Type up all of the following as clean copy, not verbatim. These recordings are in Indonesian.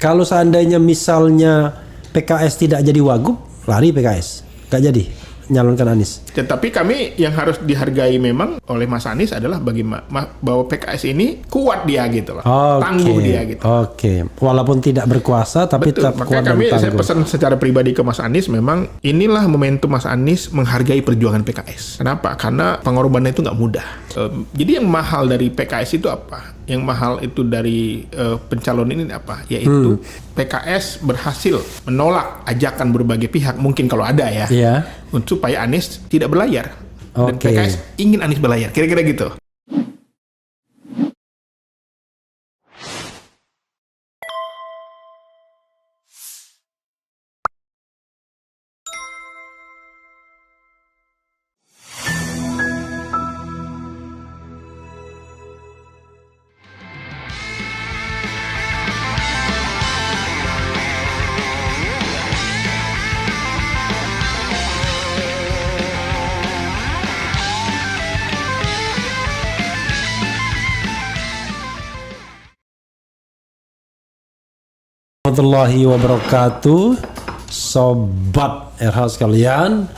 Kalau seandainya misalnya PKS tidak jadi wagub, lari PKS, nggak jadi nyalonkan Anies. Tetapi kami yang harus dihargai memang oleh Mas Anies adalah bahwa PKS ini kuat dia gitu loh, tangguh dia gitu. Oke, walaupun tidak berkuasa tapi Betul. tetap kuat Makanya dan kami saya tangguh. pesan secara pribadi ke Mas Anies, memang inilah momentum Mas Anies menghargai perjuangan PKS. Kenapa? Karena pengorbanannya itu nggak mudah. Jadi yang mahal dari PKS itu apa? Yang mahal itu dari pencalon ini apa? Yaitu PKS berhasil menolak ajakan berbagai pihak, mungkin kalau ada ya, supaya Anies tidak berlayar. Dan PKS ingin Anies berlayar, kira-kira gitu. Warahmatullahi wabarakatuh, sobat RH sekalian,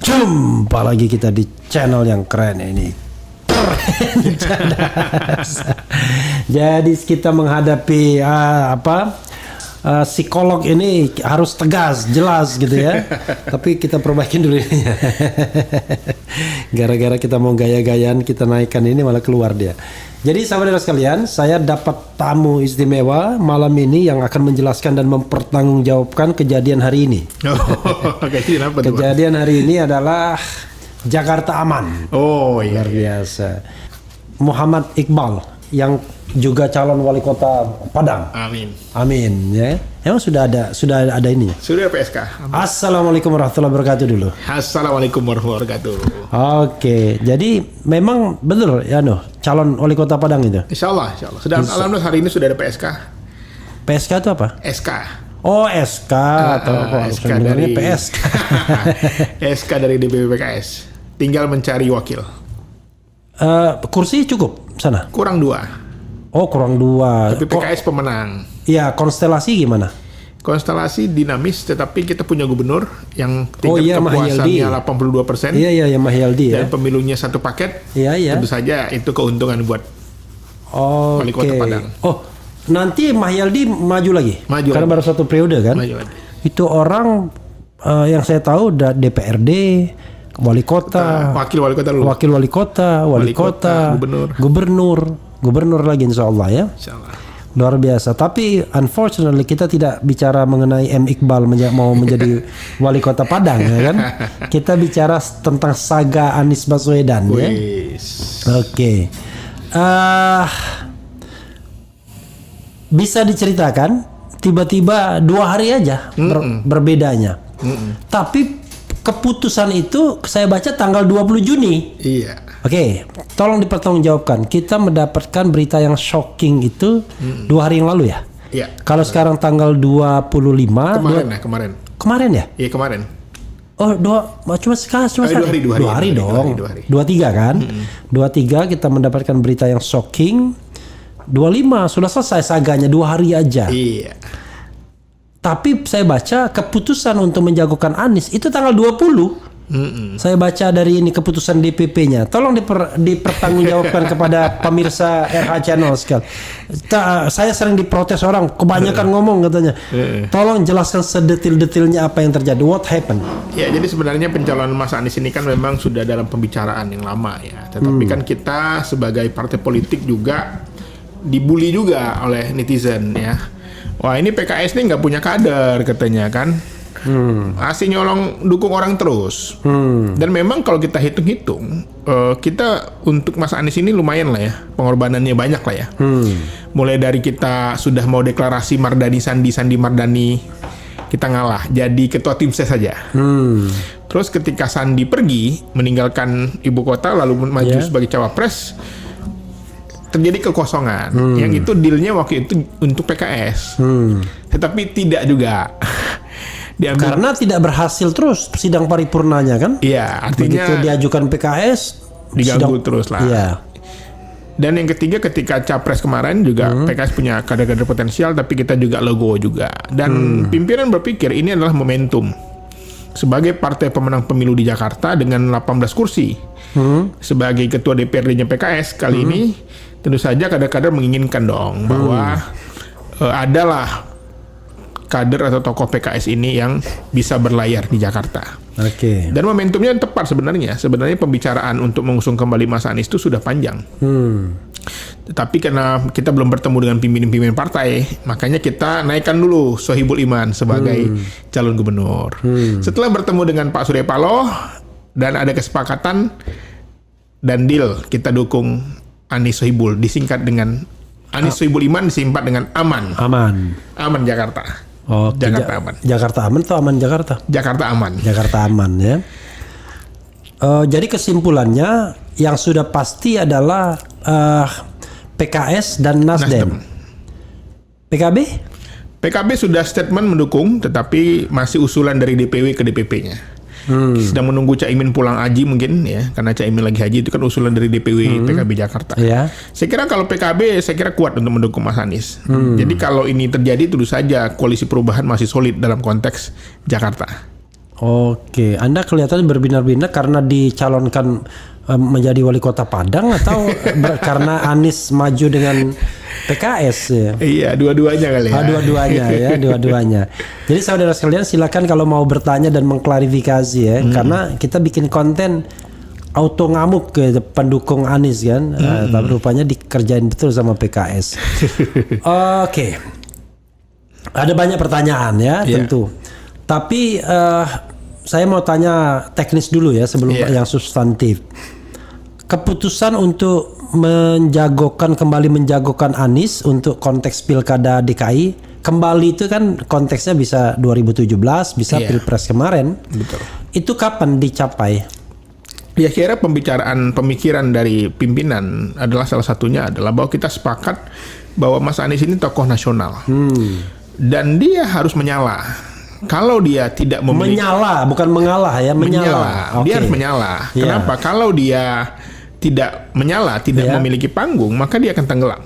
jumpa lagi kita di channel yang keren ini. Jadi kita menghadapi psikolog ini harus tegas, jelas gitu ya. Tapi kita perbaikin dulu ini. Gara-gara kita mau gaya-gayaan, kita naikkan ini malah keluar dia. Jadi sahabat sekalian, saya dapat tamu istimewa malam ini yang akan menjelaskan dan mempertanggungjawabkan kejadian hari ini. Kejadian hari ini adalah Jakarta Aman. Oh iya. Luar biasa. Muhammad Iqbal yang juga calon wali kota Padang. Amin. Amin ya. Emang sudah ada ini. Sudah PSK. Amin. Assalamualaikum warahmatullahi wabarakatuh dulu. Assalamualaikum warahmatullahi wabarakatuh. Oke, jadi memang betul ya calon wali kota Padang itu. Insya Allah. Sudah alhamdulillah hari ini sudah ada PSK. PSK itu apa? SK. Oh SK atau SK dari PSK. SK dari DPP PKS. Tinggal mencari wakil. Kursi cukup sana? Kurang 2. Oh kurang 2. Tapi PKS pemenang. Iya, konstelasi gimana? Konstelasi dinamis, tetapi kita punya gubernur yang tingkat kepuasannya 82%. Iya, Mahyaldi ya. Dan pemilunya satu paket. Iya. Tentu saja itu keuntungan buat wali kota Padang. Oh, nanti Mahyaldi maju lagi? Karena baru satu periode kan? Maju lagi. Itu orang yang saya tahu DPRD, wali kota, wakil wali kota dulu. Wakil wali kota, gubernur lagi insya Allah ya. Insya Allah. Luar biasa. Tapi unfortunately kita tidak bicara mengenai M. Iqbal mau menjadi wali kota Padang ya kan. Kita bicara tentang saga Anies Baswedan ya. Oke. Bisa diceritakan tiba-tiba 2 hari aja berbedanya. Tapi keputusan itu saya baca tanggal 20 Juni. Iya. Oke, tolong dipertanggungjawabkan. Kita mendapatkan berita yang shocking itu 2 hari yang lalu ya? Iya. Kalau sekarang tanggal 25. Kemarin. Kemarin ya? Iya kemarin. Oh, cuma 2 hari dong. 23 kan? 23 kita mendapatkan berita yang shocking. 25 sudah selesai saganya 2 hari aja. Iya. Tapi saya baca keputusan untuk menjagokan Anies itu tanggal 20. Saya baca dari ini keputusan DPP-nya. Tolong dipertanggungjawabkan kepada pemirsa RH Channel sekali. Saya sering diprotes orang, kebanyakan ngomong katanya. Tolong jelaskan sedetil-detilnya apa yang terjadi. What happened? Ya, jadi sebenarnya pencalonan Mas Anies ini kan memang sudah dalam pembicaraan yang lama ya. Tetapi kan kita sebagai partai politik juga dibully juga oleh netizen ya. Wah, ini PKS ini nggak punya kader katanya kan. Asli nyolong dukung orang terus. Dan memang kalau kita hitung-hitung, kita untuk Mas Anies ini lumayan lah ya, pengorbanannya banyak lah ya. Mulai dari kita sudah mau deklarasi Sandi Mardani, kita ngalah jadi ketua tim ses saja. Terus ketika Sandi pergi meninggalkan ibu kota lalu maju sebagai cawapres, terjadi kekosongan. Yang itu dealnya waktu itu untuk PKS. Tetapi tidak juga. Diambil. Karena tidak berhasil terus sidang paripurnanya kan? Iya, artinya begitu diajukan PKS diganggu terus lah. Iya. Dan yang ketiga, ketika capres kemarin juga PKS punya kader-kader potensial, tapi kita juga logo juga. Dan pimpinan berpikir ini adalah momentum sebagai partai pemenang pemilu di Jakarta dengan 18 kursi. Sebagai ketua DPRD-nya PKS kali ini, tentu saja kader-kader menginginkan dong bahwa adalah kader atau tokoh PKS ini yang bisa berlayar di Jakarta. Oke. Dan momentumnya tepat sebenarnya. Sebenarnya pembicaraan untuk mengusung kembali Mas Anies itu sudah panjang. Tetapi karena kita belum bertemu dengan pimpinan-pimpinan partai, makanya kita naikkan dulu Sohibul Iman sebagai calon gubernur. Setelah bertemu dengan Pak Surya Paloh dan ada kesepakatan dan deal, kita dukung Anies Sohibul, disingkat dengan Anies Sohibul Iman, disingkat dengan Aman. Aman Jakarta. Oh, Jakarta aman. Jakarta aman atau aman Jakarta? Jakarta aman. Jakarta aman ya. Jadi kesimpulannya yang sudah pasti adalah PKS dan Nasdem. PKB? PKB sudah statement mendukung, tetapi masih usulan dari DPW ke DPP-nya. Sedang menunggu Caimin pulang haji mungkin ya, karena Caimin lagi haji itu kan usulan dari DPW PKB Jakarta. Yeah. Saya kira kalau PKB saya kira kuat untuk mendukung Mas Anies. Jadi kalau ini terjadi tentu saja koalisi perubahan masih solid dalam konteks Jakarta. Oke, Anda kelihatan berbinar-binar karena dicalonkan menjadi wali kota Padang atau karena Anies maju dengan PKS ya? Iya, dua-duanya kali ya. Dua-duanya ya, dua-duanya. Jadi saudara sekalian silakan kalau mau bertanya dan mengklarifikasi ya, karena kita bikin konten auto ngamuk ke pendukung Anies kan, tapi rupanya dikerjain betul sama PKS. Oke, ada banyak pertanyaan ya tentu, tapi saya mau tanya teknis dulu ya sebelum yang substantif. Keputusan untuk kembali menjagokan Anies untuk konteks pilkada DKI kembali itu kan konteksnya bisa 2017, bisa Pilpres kemarin. Betul. Itu kapan dicapai? Ya kira pemikiran dari pimpinan adalah salah satunya adalah bahwa kita sepakat bahwa Mas Anies ini tokoh nasional dan dia harus menyala. Kalau dia tidak memiliki bukan mengalah ya, menyala. Dia harus menyala. Kenapa? Kalau dia tidak menyala, tidak memiliki panggung, maka dia akan tenggelam.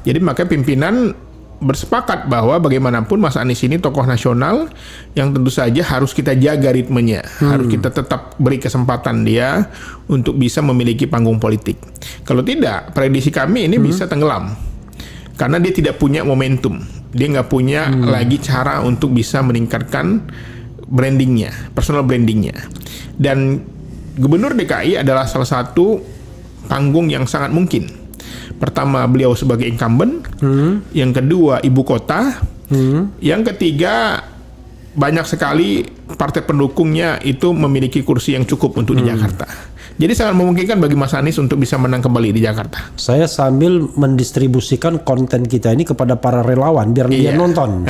Jadi maka pimpinan bersepakat bahwa bagaimanapun Mas Anies ini tokoh nasional yang tentu saja harus kita jaga ritmenya, harus kita tetap beri kesempatan dia untuk bisa memiliki panggung politik. Kalau tidak, prediksi kami ini bisa tenggelam karena dia tidak punya momentum, dia nggak punya lagi cara untuk bisa meningkatkan brandingnya, personal brandingnya. Dan Gubernur DKI adalah salah satu panggung yang sangat mungkin. Pertama, beliau sebagai incumbent. Yang kedua, ibu kota. Yang ketiga, banyak sekali partai pendukungnya itu memiliki kursi yang cukup untuk di Jakarta. Jadi sangat memungkinkan bagi Mas Anies untuk bisa menang kembali di Jakarta. Saya sambil mendistribusikan konten kita ini kepada para relawan biar dia nonton.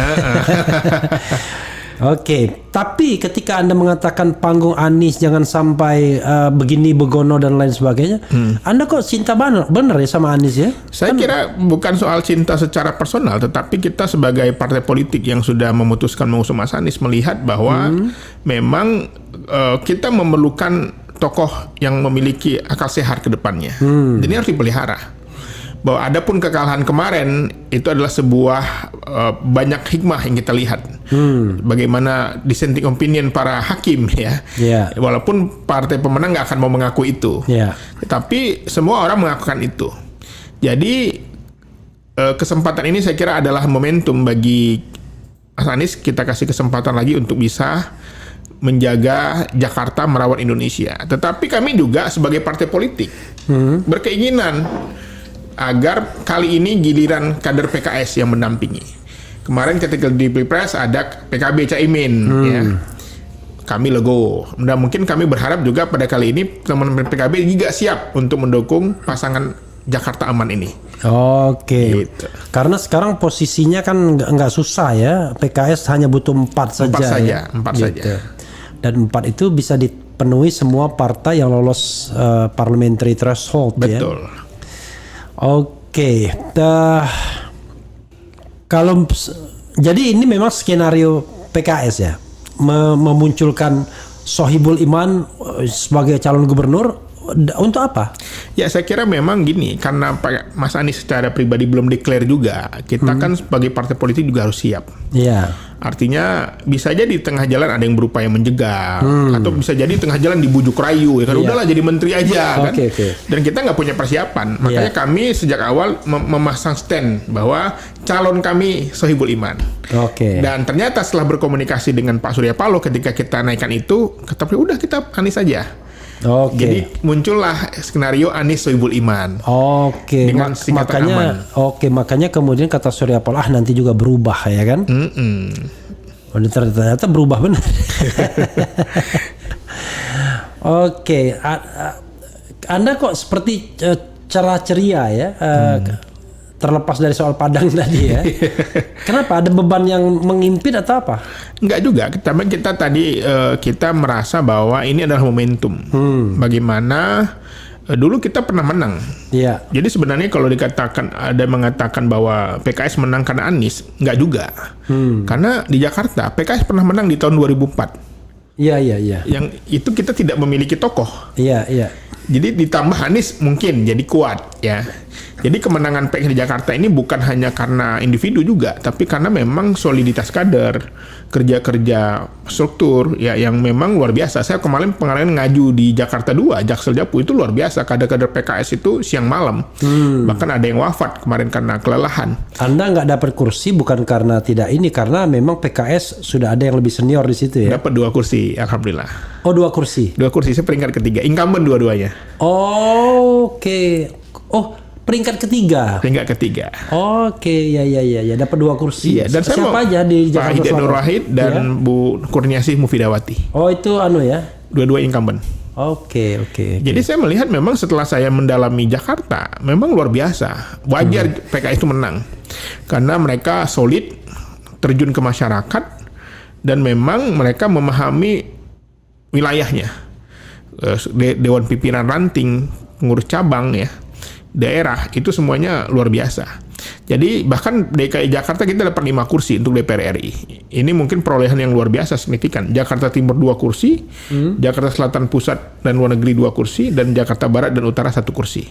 Oke, tapi ketika Anda mengatakan panggung Anies jangan sampai begini begono dan lain sebagainya, Anda kok cinta bener ya sama Anies ya? Saya kira bukan soal cinta secara personal, tetapi kita sebagai partai politik yang sudah memutuskan mengusung Mas Anies melihat bahwa memang kita memerlukan tokoh yang memiliki akal sehat ke depannya. Dan ini harus dipelihara. Bahwa adapun kekalahan kemarin itu adalah sebuah banyak hikmah yang kita lihat. Bagaimana dissenting opinion para hakim ya. Walaupun partai pemenang nggak akan mau mengaku itu. Tetapi semua orang mengakukan itu. Jadi kesempatan ini saya kira adalah momentum bagi Mas Anies, kita kasih kesempatan lagi untuk bisa menjaga Jakarta, merawat Indonesia. Tetapi kami juga sebagai partai politik berkeinginan agar kali ini giliran kader PKS yang mendampingi. Kemarin ketika di Pilpres ada PKB Caimin, ya. Kami logo. Dan mungkin kami berharap juga pada kali ini teman-teman PKB juga siap untuk mendukung pasangan Jakarta Aman ini. Gitu. Karena sekarang posisinya kan nggak susah ya. PKS hanya butuh 4 saja. 4 saja. Dan 4 itu bisa dipenuhi semua partai yang lolos parliamentary threshold. Betul. Ya. Oke, kalau jadi ini memang skenario PKS ya, memunculkan Sohibul Iman sebagai calon gubernur untuk apa? Ya saya kira memang gini, karena Pak Mas Anies secara pribadi belum declare juga, kita kan sebagai partai politik juga harus siap. Iya. Artinya bisa jadi di tengah jalan ada yang berupaya menjegal, atau bisa jadi di tengah jalan dibujuk rayu, ya kan udahlah jadi menteri aja kan. Oke. Dan kita nggak punya persiapan, makanya kami sejak awal memasang stand bahwa calon kami Sohibul Iman. Oke. Dan ternyata setelah berkomunikasi dengan Pak Surya Paloh ketika kita naikkan itu, kata udah kita Anies aja. Oke. Jadi muncullah skenario Anies Sohibul Iman. Oke. Dengan singkatan aman. Makanya kemudian kata Surya Paloh nanti juga berubah ya kan? Oh, ternyata berubah benar. Oke. Anda kok seperti cerah ceria ya? Terlepas dari soal Padang tadi ya. Kenapa? Ada beban yang mengimpit atau apa? Enggak juga. Kita tadi kita merasa bahwa ini adalah momentum. Bagaimana dulu kita pernah menang. Iya. Jadi sebenarnya kalau dikatakan ada yang mengatakan bahwa PKS menang karena Anies, enggak juga. Karena di Jakarta PKS pernah menang di tahun 2004. Iya. Yang itu kita tidak memiliki tokoh. Iya. Jadi ditambah Anies mungkin jadi kuat ya. Jadi kemenangan PKS di Jakarta ini bukan hanya karena individu juga, tapi karena memang soliditas kader, kerja-kerja struktur ya yang memang luar biasa. Saya kemarin ngaju di Jakarta 2, Jaksel Japu itu luar biasa. Kader-kader PKS itu siang malam. Bahkan ada yang wafat kemarin karena kelelahan. Anda nggak dapat kursi bukan karena tidak ini, karena memang PKS sudah ada yang lebih senior di situ ya? Dapat 2 kursi, alhamdulillah. Oh 2 kursi? 2 kursi, saya peringkat ketiga. Incumbent dua-duanya. Oke. Oh, peringkat ketiga. Peringkat ketiga. Oke, ya. Dapat 2 kursi. Iya, dan siapa aja di Pak Jakarta Hidayat Nur Selatan? Wahid dan Bu Kurniasih Mufidawati. Oh, itu ya. Dua-dua incumbent. Oke. Jadi saya melihat memang setelah saya mendalami Jakarta, memang luar biasa. Wajar PKS itu menang. Karena mereka solid, terjun ke masyarakat, dan memang mereka memahami wilayahnya. Dewan Pimpinan Ranting, pengurus cabang ya, daerah, itu semuanya luar biasa. Jadi bahkan DKI Jakarta kita dapat 5 kursi untuk DPR RI. Ini mungkin perolehan yang luar biasa signifikan. Jakarta Timur 2 kursi, Jakarta Selatan Pusat dan Luar Negeri 2 kursi, dan Jakarta Barat dan Utara 1 kursi.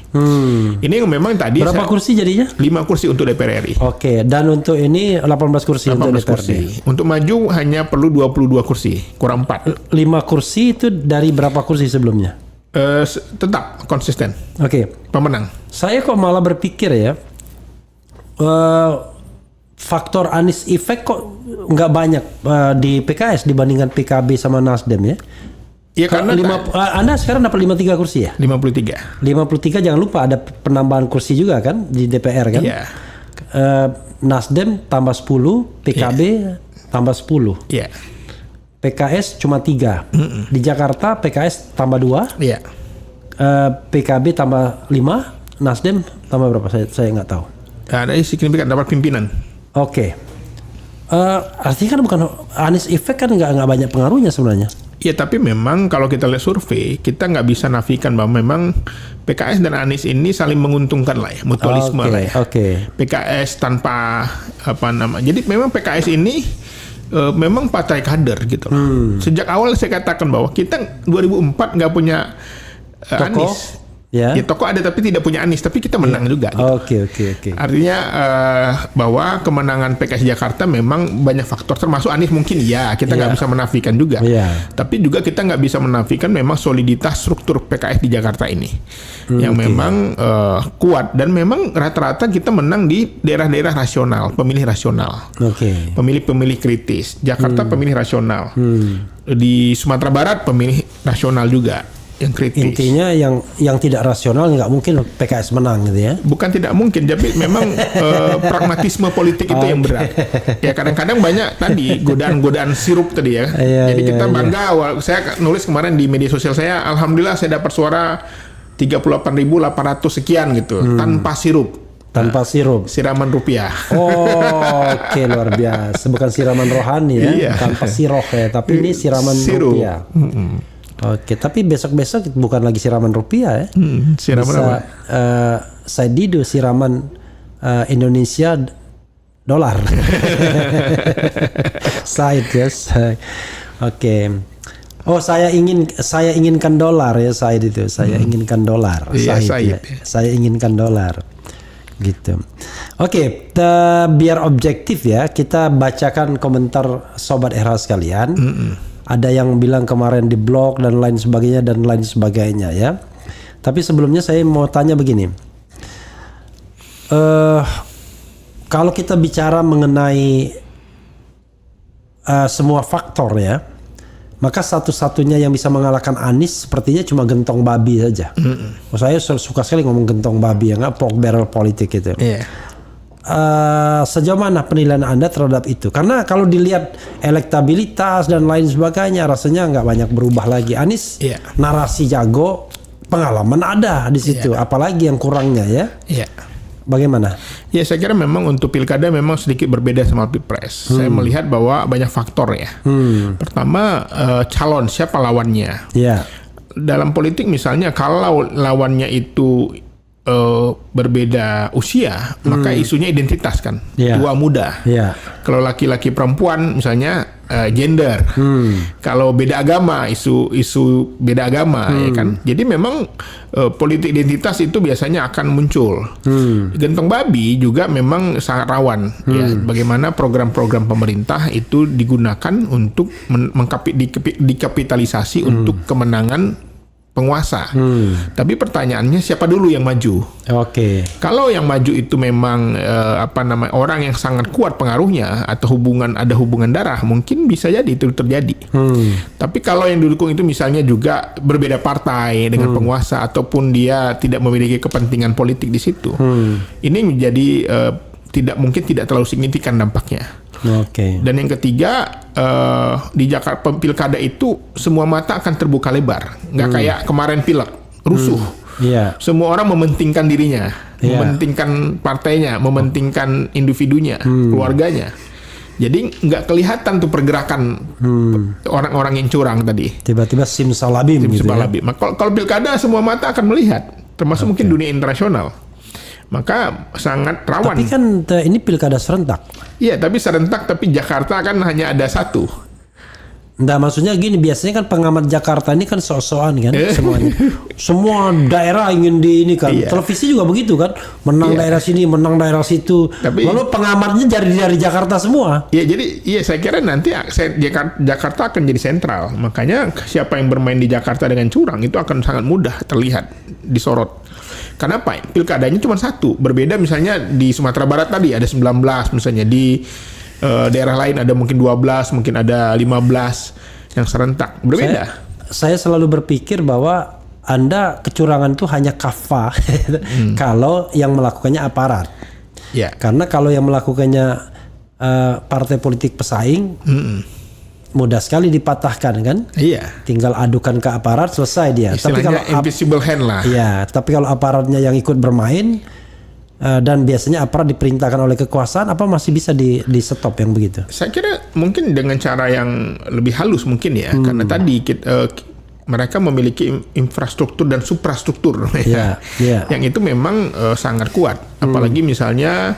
Ini yang memang tadi berapa kursi jadinya? 5 kursi untuk DPR RI. Oke, dan untuk ini 18 kursi 18 untuk DPRD. kursi. Untuk maju hanya perlu 22 kursi, kurang 4. 5 kursi itu dari berapa kursi sebelumnya? Tetap konsisten. Oke. Pemenang. Saya kok malah berpikir ya, faktor Anies effect kok nggak banyak di PKS dibandingkan PKB sama Nasdem ya? Ya karena Anda sekarang dapat 53 kursi ya? 53. 53, jangan lupa ada penambahan kursi juga kan di DPR kan? Iya. Nasdem tambah 10, PKB tambah 10. Iya. PKS cuma 3. Di Jakarta PKS tambah 2. Iya. PKB tambah 5, Nasdem tambah berapa? Saya nggak tahu. Ada signifikan dapat pimpinan. Oke. Artinya kan bukan Anies effect kan nggak banyak pengaruhnya sebenarnya. Ya tapi memang kalau kita lihat survei, kita nggak bisa nafikan bahwa memang PKS dan Anies ini saling menguntungkan lah ya, mutualisme lah ya. PKS tanpa jadi memang PKS ini memang partai kader gitu loh. Sejak awal saya katakan bahwa kita 2004 nggak punya Anies. Ya, tokoh ada tapi tidak punya Anies, tapi kita menang juga. Gitu. Oke. Artinya bahwa kemenangan PKS Jakarta memang banyak faktor, termasuk Anies mungkin ya, kita nggak bisa menafikan juga. Tapi juga kita nggak bisa menafikan memang soliditas struktur PKS di Jakarta ini, yang memang kuat, dan memang rata-rata kita menang di daerah-daerah rasional, pemilih rasional, pemilih-pemilih kritis. Jakarta pemilih rasional, di Sumatera Barat pemilih rasional juga. Yang kritis. Intinya yang tidak rasional nggak mungkin PKS menang gitu ya? Bukan tidak mungkin, tapi memang pragmatisme politik itu yang berat. Ya kadang-kadang banyak tadi godaan-godaan sirup tadi ya. Jadi kita bangga. Saya nulis kemarin di media sosial saya, alhamdulillah saya dapat suara 38.800 sekian gitu, tanpa sirup. Tanpa sirup. Siraman rupiah. Oke, luar biasa. Bukan siraman rohani ya, tanpa siroh ya, tapi ini siraman rupiah. Oke, tapi besok-besok bukan lagi siraman rupiah ya. Siraman bisa, apa? saya didu siraman Indonesia dolar. Side yes. Oke. Oh, saya inginkan dolar ya, Said itu. Saya inginkan dolar. Iya, Said, ya. Said. Saya inginkan dolar. Gitu. Oke, biar objektif ya, kita bacakan komentar sobat Era sekalian. Ada yang bilang kemarin di blog dan lain sebagainya ya. Tapi sebelumnya saya mau tanya begini. Kalau kita bicara mengenai semua faktor ya, maka satu-satunya yang bisa mengalahkan Anies sepertinya cuma gentong babi saja. Saya suka sekali ngomong gentong babi, ya nggak, pork barrel politik itu. Iya. Sejauh mana penilaian Anda terhadap itu? Karena kalau dilihat elektabilitas dan lain sebagainya, rasanya nggak banyak berubah lagi. Anies narasi jago, pengalaman ada di situ. Apalagi yang kurangnya ya? Iya. Bagaimana? Ya, saya kira memang untuk pilkada memang sedikit berbeda sama pilpres. Saya melihat bahwa banyak faktor ya. Pertama, calon, siapa lawannya. Iya. Dalam politik misalnya kalau lawannya itu berbeda usia, maka isunya identitas kan, tua muda. Kalau laki-laki perempuan misalnya gender. Kalau beda agama, isu beda agama ya kan. Jadi memang politik identitas itu biasanya akan muncul. Gentong babi juga memang sangat rawan ya. Bagaimana program-program pemerintah itu digunakan untuk dikapitalisasi untuk kemenangan penguasa. Tapi pertanyaannya siapa dulu yang maju? Oke. Kalau yang maju itu memang orang yang sangat kuat pengaruhnya atau ada hubungan darah, mungkin bisa jadi itu terjadi. Tapi kalau yang didukung itu misalnya juga berbeda partai dengan penguasa ataupun dia tidak memiliki kepentingan politik di situ, ini menjadi tidak terlalu signifikan dampaknya. Oke. Dan yang ketiga, di Jakarta pilkada itu semua mata akan terbuka lebar, nggak kayak kemarin pilek rusuh. Semua orang mementingkan dirinya, mementingkan partainya, mementingkan individunya, keluarganya. Jadi nggak kelihatan tuh pergerakan orang-orang yang curang tadi. Tiba-tiba simsalabim. Ya? Kalau pilkada semua mata akan melihat, termasuk mungkin dunia internasional. Maka sangat rawan. Tapi kan ini pilkada serentak. Iya, tapi serentak, tapi Jakarta kan hanya ada satu. Nah, maksudnya gini, biasanya kan pengamat Jakarta ini kan sok-sokan kan semuanya. Semua daerah ingin di ini kan. Televisi juga begitu kan. Menang daerah sini, menang daerah situ. Lalu pengamatnya dari Jakarta semua. Iya, jadi saya kira nanti Jakarta akan jadi sentral. Makanya siapa yang bermain di Jakarta dengan curang itu akan sangat mudah terlihat, disorot. Kenapa? Pilkadanya cuma satu. Berbeda misalnya di Sumatera Barat tadi ada 19 misalnya. Di daerah lain ada mungkin 12, mungkin ada 15 yang serentak. Berbeda. Saya selalu berpikir bahwa Anda kecurangan itu hanya kafah kalau yang melakukannya aparat. Karena kalau yang melakukannya partai politik pesaing, mudah sekali dipatahkan kan? Tinggal adukan ke aparat, selesai dia. Istilahnya tapi kalau invisible hand lah. Tapi kalau aparatnya yang ikut bermain dan biasanya aparat diperintahkan oleh kekuasaan, apa masih bisa di stop yang begitu? Saya kira mungkin dengan cara yang lebih halus mungkin ya, karena tadi mereka memiliki infrastruktur dan suprastruktur yang itu memang sangat kuat. Apalagi misalnya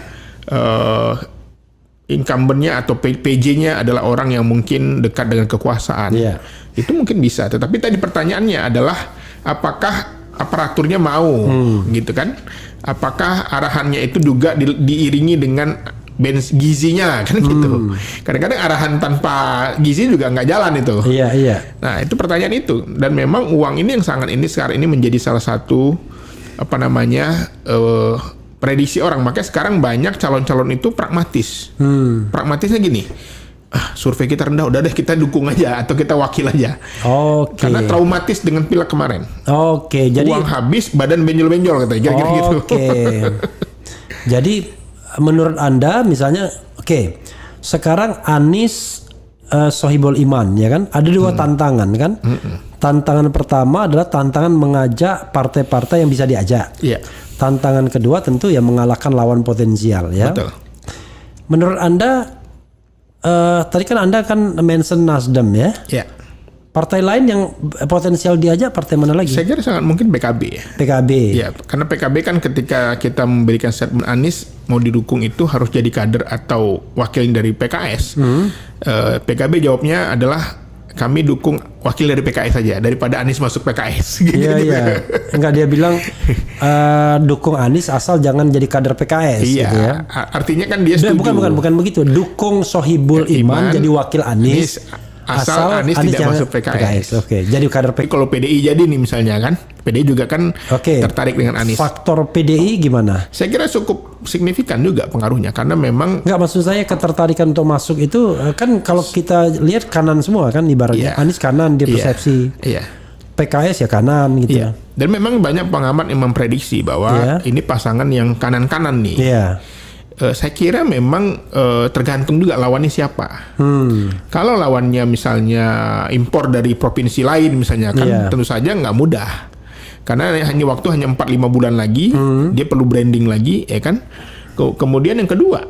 incumbent-nya atau PJ-nya adalah orang yang mungkin dekat dengan kekuasaan. Itu mungkin bisa. Tetapi tadi pertanyaannya adalah apakah aparaturnya mau gitu kan? Apakah arahannya itu juga diiringi dengan gizinya kan gitu. Kadang-kadang arahan tanpa gizi juga nggak jalan itu. Nah, itu pertanyaan itu. Dan memang uang ini yang sekarang ini menjadi salah satu prediksi orang. Makanya sekarang banyak calon-calon itu pragmatis. Pragmatisnya gini, survei kita rendah, udah deh kita dukung aja atau kita wakil aja. Karena traumatis dengan pilek kemarin. Jadi uang habis, badan benjol-benjol katanya, kira-kira gitu. Jadi menurut Anda misalnya, sekarang Anies Sohibul Iman ya kan, ada dua tantangan kan. Tantangan pertama adalah tantangan mengajak partai-partai yang bisa diajak. Tantangan kedua tentu ya mengalahkan lawan potensial ya. Betul. Menurut Anda, tadi kan Anda kan mention Nasdem ya. Partai lain yang potensial diajak partai mana lagi? Saya kira sangat mungkin PKB. Ya, karena PKB kan ketika kita memberikan statement Anies mau didukung itu harus jadi kader atau wakil dari PKS. PKB jawabnya adalah kami dukung wakil dari PKS saja daripada Anies masuk PKS. Iya iya. Enggak, dia bilang dukung Anies asal jangan jadi kader PKS. Iya. Gitu ya. Artinya kan dia setuju. Bukan begitu. Dukung Sohibul Iman jadi wakil Anies. Asal Anies tidak masuk PKS. Oke. Jadi kader PKS. Kalau PDI jadi nih misalnya kan, PDI juga kan tertarik dengan Anies. Faktor PDI gimana? Saya kira cukup signifikan juga pengaruhnya karena memang. Enggak, maksud saya ketertarikan untuk masuk itu kan kalau kita lihat kanan semua kan ibaratnya. Anies kanan di persepsi. Iya. PKS ya kanan gitu. Iya. Dan memang banyak pengamat yang memprediksi bahwa ini pasangan yang kanan-kanan nih. Iya. Saya kira memang tergantung juga lawannya siapa. Kalau lawannya misalnya impor dari provinsi lain misalnya kan tentu saja nggak mudah. Karena hanya 4-5 bulan lagi, dia perlu branding lagi, ya kan. Kemudian yang kedua,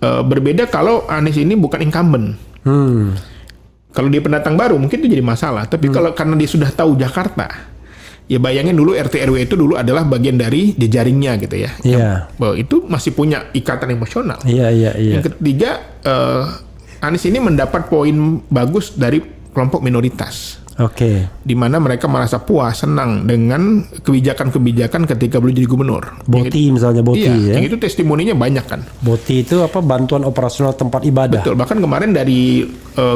berbeda kalau Anies ini bukan incumbent. Kalau dia pendatang baru mungkin itu jadi masalah. Tapi kalau karena dia sudah tahu Jakarta, ya bayangin dulu RT RW itu dulu adalah bagian dari jejaringnya gitu ya. Itu masih punya ikatan emosional. Yang ketiga, Anies ini mendapat poin bagus dari kelompok minoritas. Di mana mereka merasa puas, senang dengan kebijakan-kebijakan ketika beliau jadi gubernur. Boti misalnya Boti ya. Yang itu testimoninya banyak kan. Boti itu apa, bantuan operasional tempat ibadah. Betul, bahkan kemarin dari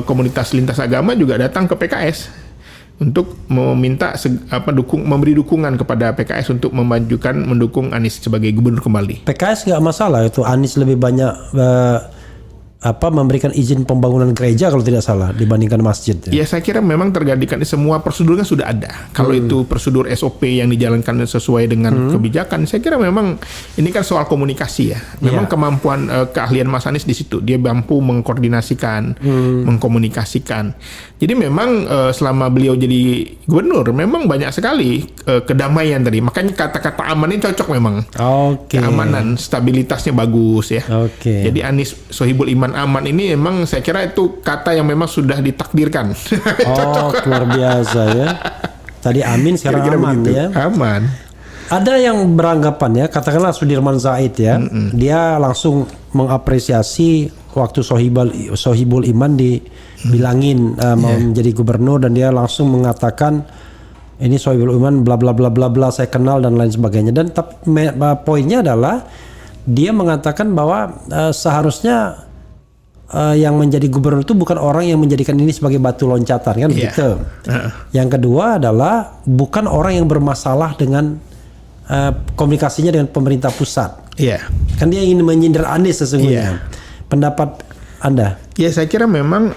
komunitas lintas agama juga datang ke PKS untuk meminta memberi dukungan kepada PKS untuk mendukung Anies sebagai gubernur kembali. PKS nggak masalah itu Anies lebih banyak memberikan izin pembangunan gereja kalau tidak salah dibandingkan masjid. Ya saya kira memang terjadikan semua prosedurnya sudah ada. Kalau itu prosedur SOP yang dijalankan sesuai dengan kebijakan, saya kira memang ini kan soal komunikasi ya. Memang kemampuan keahlian Mas Anies di situ. Dia mampu mengkoordinasikan, mengkomunikasikan. Jadi memang selama beliau jadi gubernur memang banyak sekali kedamaian tadi. Makanya kata-kata aman ini cocok memang. Keamanan, stabilitasnya bagus ya. Jadi Anies Sohibul Iman aman ini memang saya kira itu kata yang memang sudah ditakdirkan. Luar biasa ya. Tadi amin sekarang Kira-kira aman begitu. ya. Aman. Ada yang beranggapan ya, katakanlah Sudirman Said ya, dia langsung mengapresiasi waktu Sohibul Iman dibilangin mau menjadi gubernur dan dia langsung mengatakan ini Sohibul Iman bla bla bla bla bla saya kenal dan lain sebagainya. Dan poinnya adalah dia mengatakan bahwa seharusnya yang menjadi gubernur itu bukan orang yang menjadikan ini sebagai batu loncatan kan begitu. Yang kedua adalah bukan orang yang bermasalah dengan komunikasinya dengan pemerintah pusat. Kan dia ingin menyindir Anies sesungguhnya. Pendapat Anda? Ya saya kira memang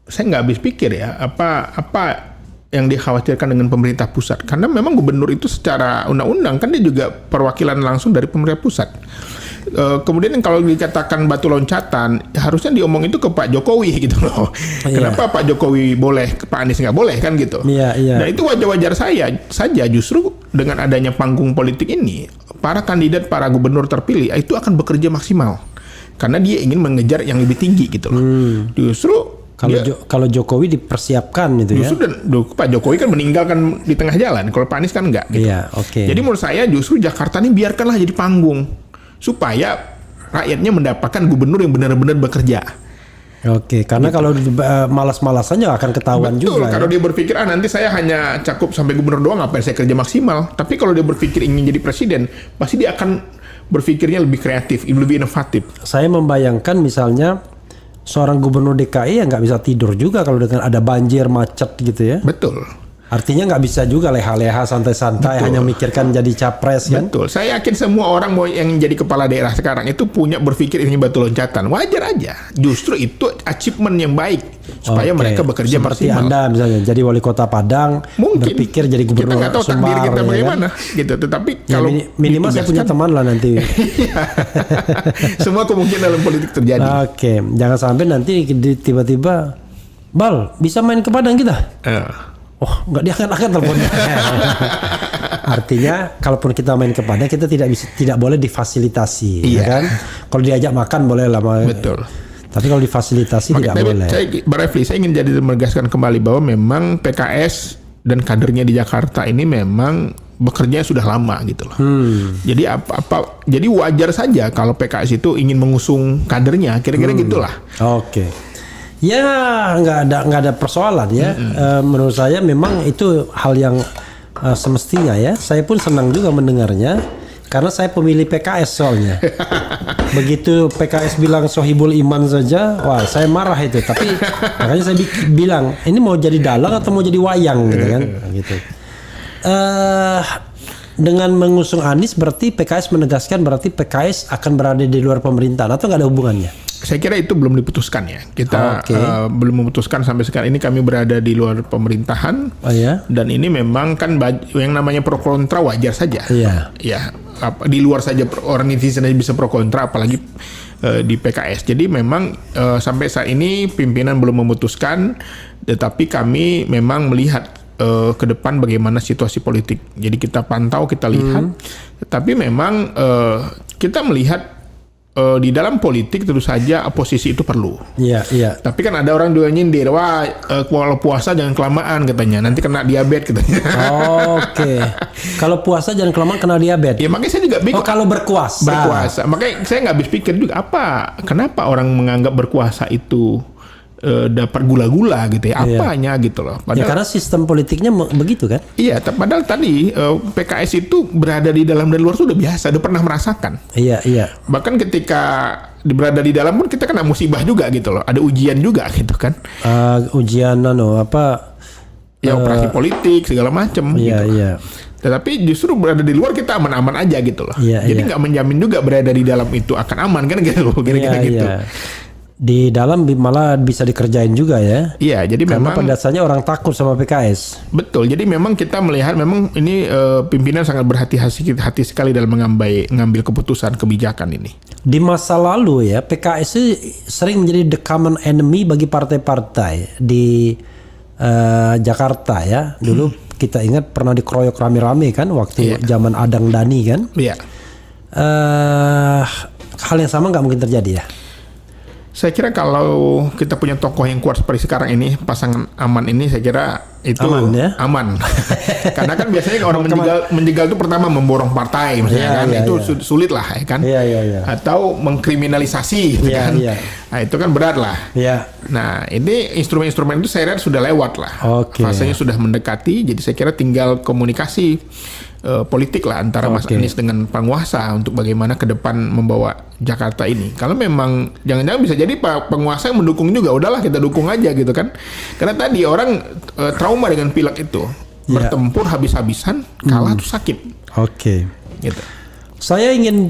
saya nggak habis pikir ya apa yang dikhawatirkan dengan pemerintah pusat, karena memang gubernur itu secara undang-undang kan dia juga perwakilan langsung dari pemerintah pusat. Kemudian kalau dikatakan batu loncatan, harusnya diomong itu ke Pak Jokowi gitu loh. Kenapa Pak Jokowi boleh, Pak Anies nggak boleh kan gitu? Nah itu wajar-wajar saja justru dengan adanya panggung politik ini, para kandidat, para gubernur terpilih itu akan bekerja maksimal karena dia ingin mengejar yang lebih tinggi gitu loh. Justru kalau Jokowi dipersiapkan itu ya. Justru Pak Jokowi kan meninggalkan di tengah jalan. Kalau Pak Anies kan enggak gitu. Jadi menurut saya justru Jakarta ini biarkanlah jadi panggung supaya rakyatnya mendapatkan gubernur yang benar-benar bekerja. Karena kalau malas-malasannya akan ketahuan juga. Kalau dia berpikir nanti saya hanya cakup sampai gubernur doang, ngapain saya kerja maksimal. Tapi kalau dia berpikir ingin jadi presiden, pasti dia akan berpikirnya lebih kreatif, lebih inovatif. Saya membayangkan misalnya seorang gubernur DKI yang nggak bisa tidur juga kalau dengan ada banjir macet gitu ya. Betul. Artinya nggak bisa juga leha-leha santai-santai hanya mikirkan jadi capres kan. Betul. Saya yakin semua orang yang jadi kepala daerah sekarang itu punya berpikir ini batu loncatan. Wajar aja. Justru itu achievement yang baik supaya mereka bekerja seperti maksimal. Anda misalnya jadi wali kota Padang, mungkin berpikir jadi gubernur kita nggak tahu takdir kita bagaimana gitu. Tetapi kalau minimal saya punya teman lah nanti. Semua kemungkinan dalam politik terjadi. Jangan sampai nanti tiba-tiba Bal bisa main ke Padang kita. Nggak diangkat-angkat teleponnya. Artinya kalaupun kita main ke Padang kita tidak boleh difasilitasi, ya kan? Kalau diajak makan boleh lah. Betul. Tapi kalau difasilitasi tidak boleh. Saya ingin menegaskan kembali bahwa memang PKS dan kadernya di Jakarta ini memang bekerja sudah lama gitu loh. Jadi wajar saja kalau PKS itu ingin mengusung kadernya, kira-kira gitulah. Ya nggak ada persoalan ya. Menurut saya memang itu hal yang semestinya ya. Saya pun senang juga mendengarnya karena saya pemilih PKS soalnya. Begitu PKS bilang Sohibul Iman saja, wah saya marah itu. Tapi makanya saya bilang ini mau jadi dalang atau mau jadi wayang gitu kan? Gitu. Dengan mengusung Anies berarti PKS menegaskan berarti PKS akan berada di luar pemerintahan atau nggak ada hubungannya? Saya kira itu belum diputuskan ya. Kita belum memutuskan sampai sekarang ini kami berada di luar pemerintahan. Oh ya. Dan ini memang kan yang namanya pro kontra wajar saja. Iya. Ya, di luar saja orang netizen aja bisa pro kontra apalagi di PKS. Jadi memang sampai saat ini pimpinan belum memutuskan, tetapi kami memang melihat ke depan bagaimana situasi politik. Jadi kita pantau, kita lihat. Tapi memang kita melihat di dalam politik tentu saja oposisi itu perlu. Iya, iya. Tapi kan ada orang juga nyindir, wah kalau puasa jangan kelamaan katanya, nanti kena diabetes katanya. Oke. Kalau puasa jangan kelamaan kena diabetes. Ya makanya saya juga bingung. Oh kalau berkuasa. Berkuasa. Makanya saya nggak habis pikir juga kenapa orang menganggap berkuasa itu dapat gula-gula gitu ya, apanya gitu loh. Ya karena sistem politiknya begitu kan? Iya, padahal tadi PKS itu berada di dalam dan luar sudah biasa, udah pernah merasakan. Iya, iya. Bahkan ketika berada di dalam pun kita kena musibah juga gitu loh, ada ujian juga gitu kan. Ujian Ya operasi politik segala macam. Iya, gitu. iya. Tetapi justru berada di luar kita aman-aman aja gitu loh. Iya, jadi nggak menjamin juga berada di dalam itu akan aman kan gitu loh, kira-kira gitu. Iya. Di dalam malah bisa dikerjain juga ya. Iya, jadi karena memang pada dasarnya orang takut sama PKS. Betul. Jadi memang kita melihat memang ini pimpinan sangat berhati-hati sekali dalam mengambil keputusan kebijakan ini. Di masa lalu ya, PKS sering menjadi the common enemy bagi partai-partai di Jakarta ya. Dulu kita ingat pernah dikeroyok rame-rame kan waktu zaman Adang Dani kan. Iya. Hal yang sama nggak mungkin terjadi ya? Saya kira kalau kita punya tokoh yang kuat seperti sekarang ini, pasangan Aman ini saya kira itu aman. Ya? Aman. Karena kan biasanya orang menjegal itu pertama memborong partai misalnya kan, itu sulit lah ya kan. Atau mengkriminalisasi gitu kan. Nah, itu kan berat lah. Nah, ini instrumen-instrumen itu saya lihat sudah lewat lah. Fasenya sudah mendekati, jadi saya kira tinggal komunikasi politik lah antara Mas Anies dengan penguasa untuk bagaimana ke depan membawa Jakarta ini. Kalau memang jangan-jangan bisa jadi penguasa yang mendukung juga, udahlah kita dukung aja gitu kan. Karena tadi orang trauma dengan pilek itu, bertempur habis-habisan, kalah tuh sakit. Gitu. Saya ingin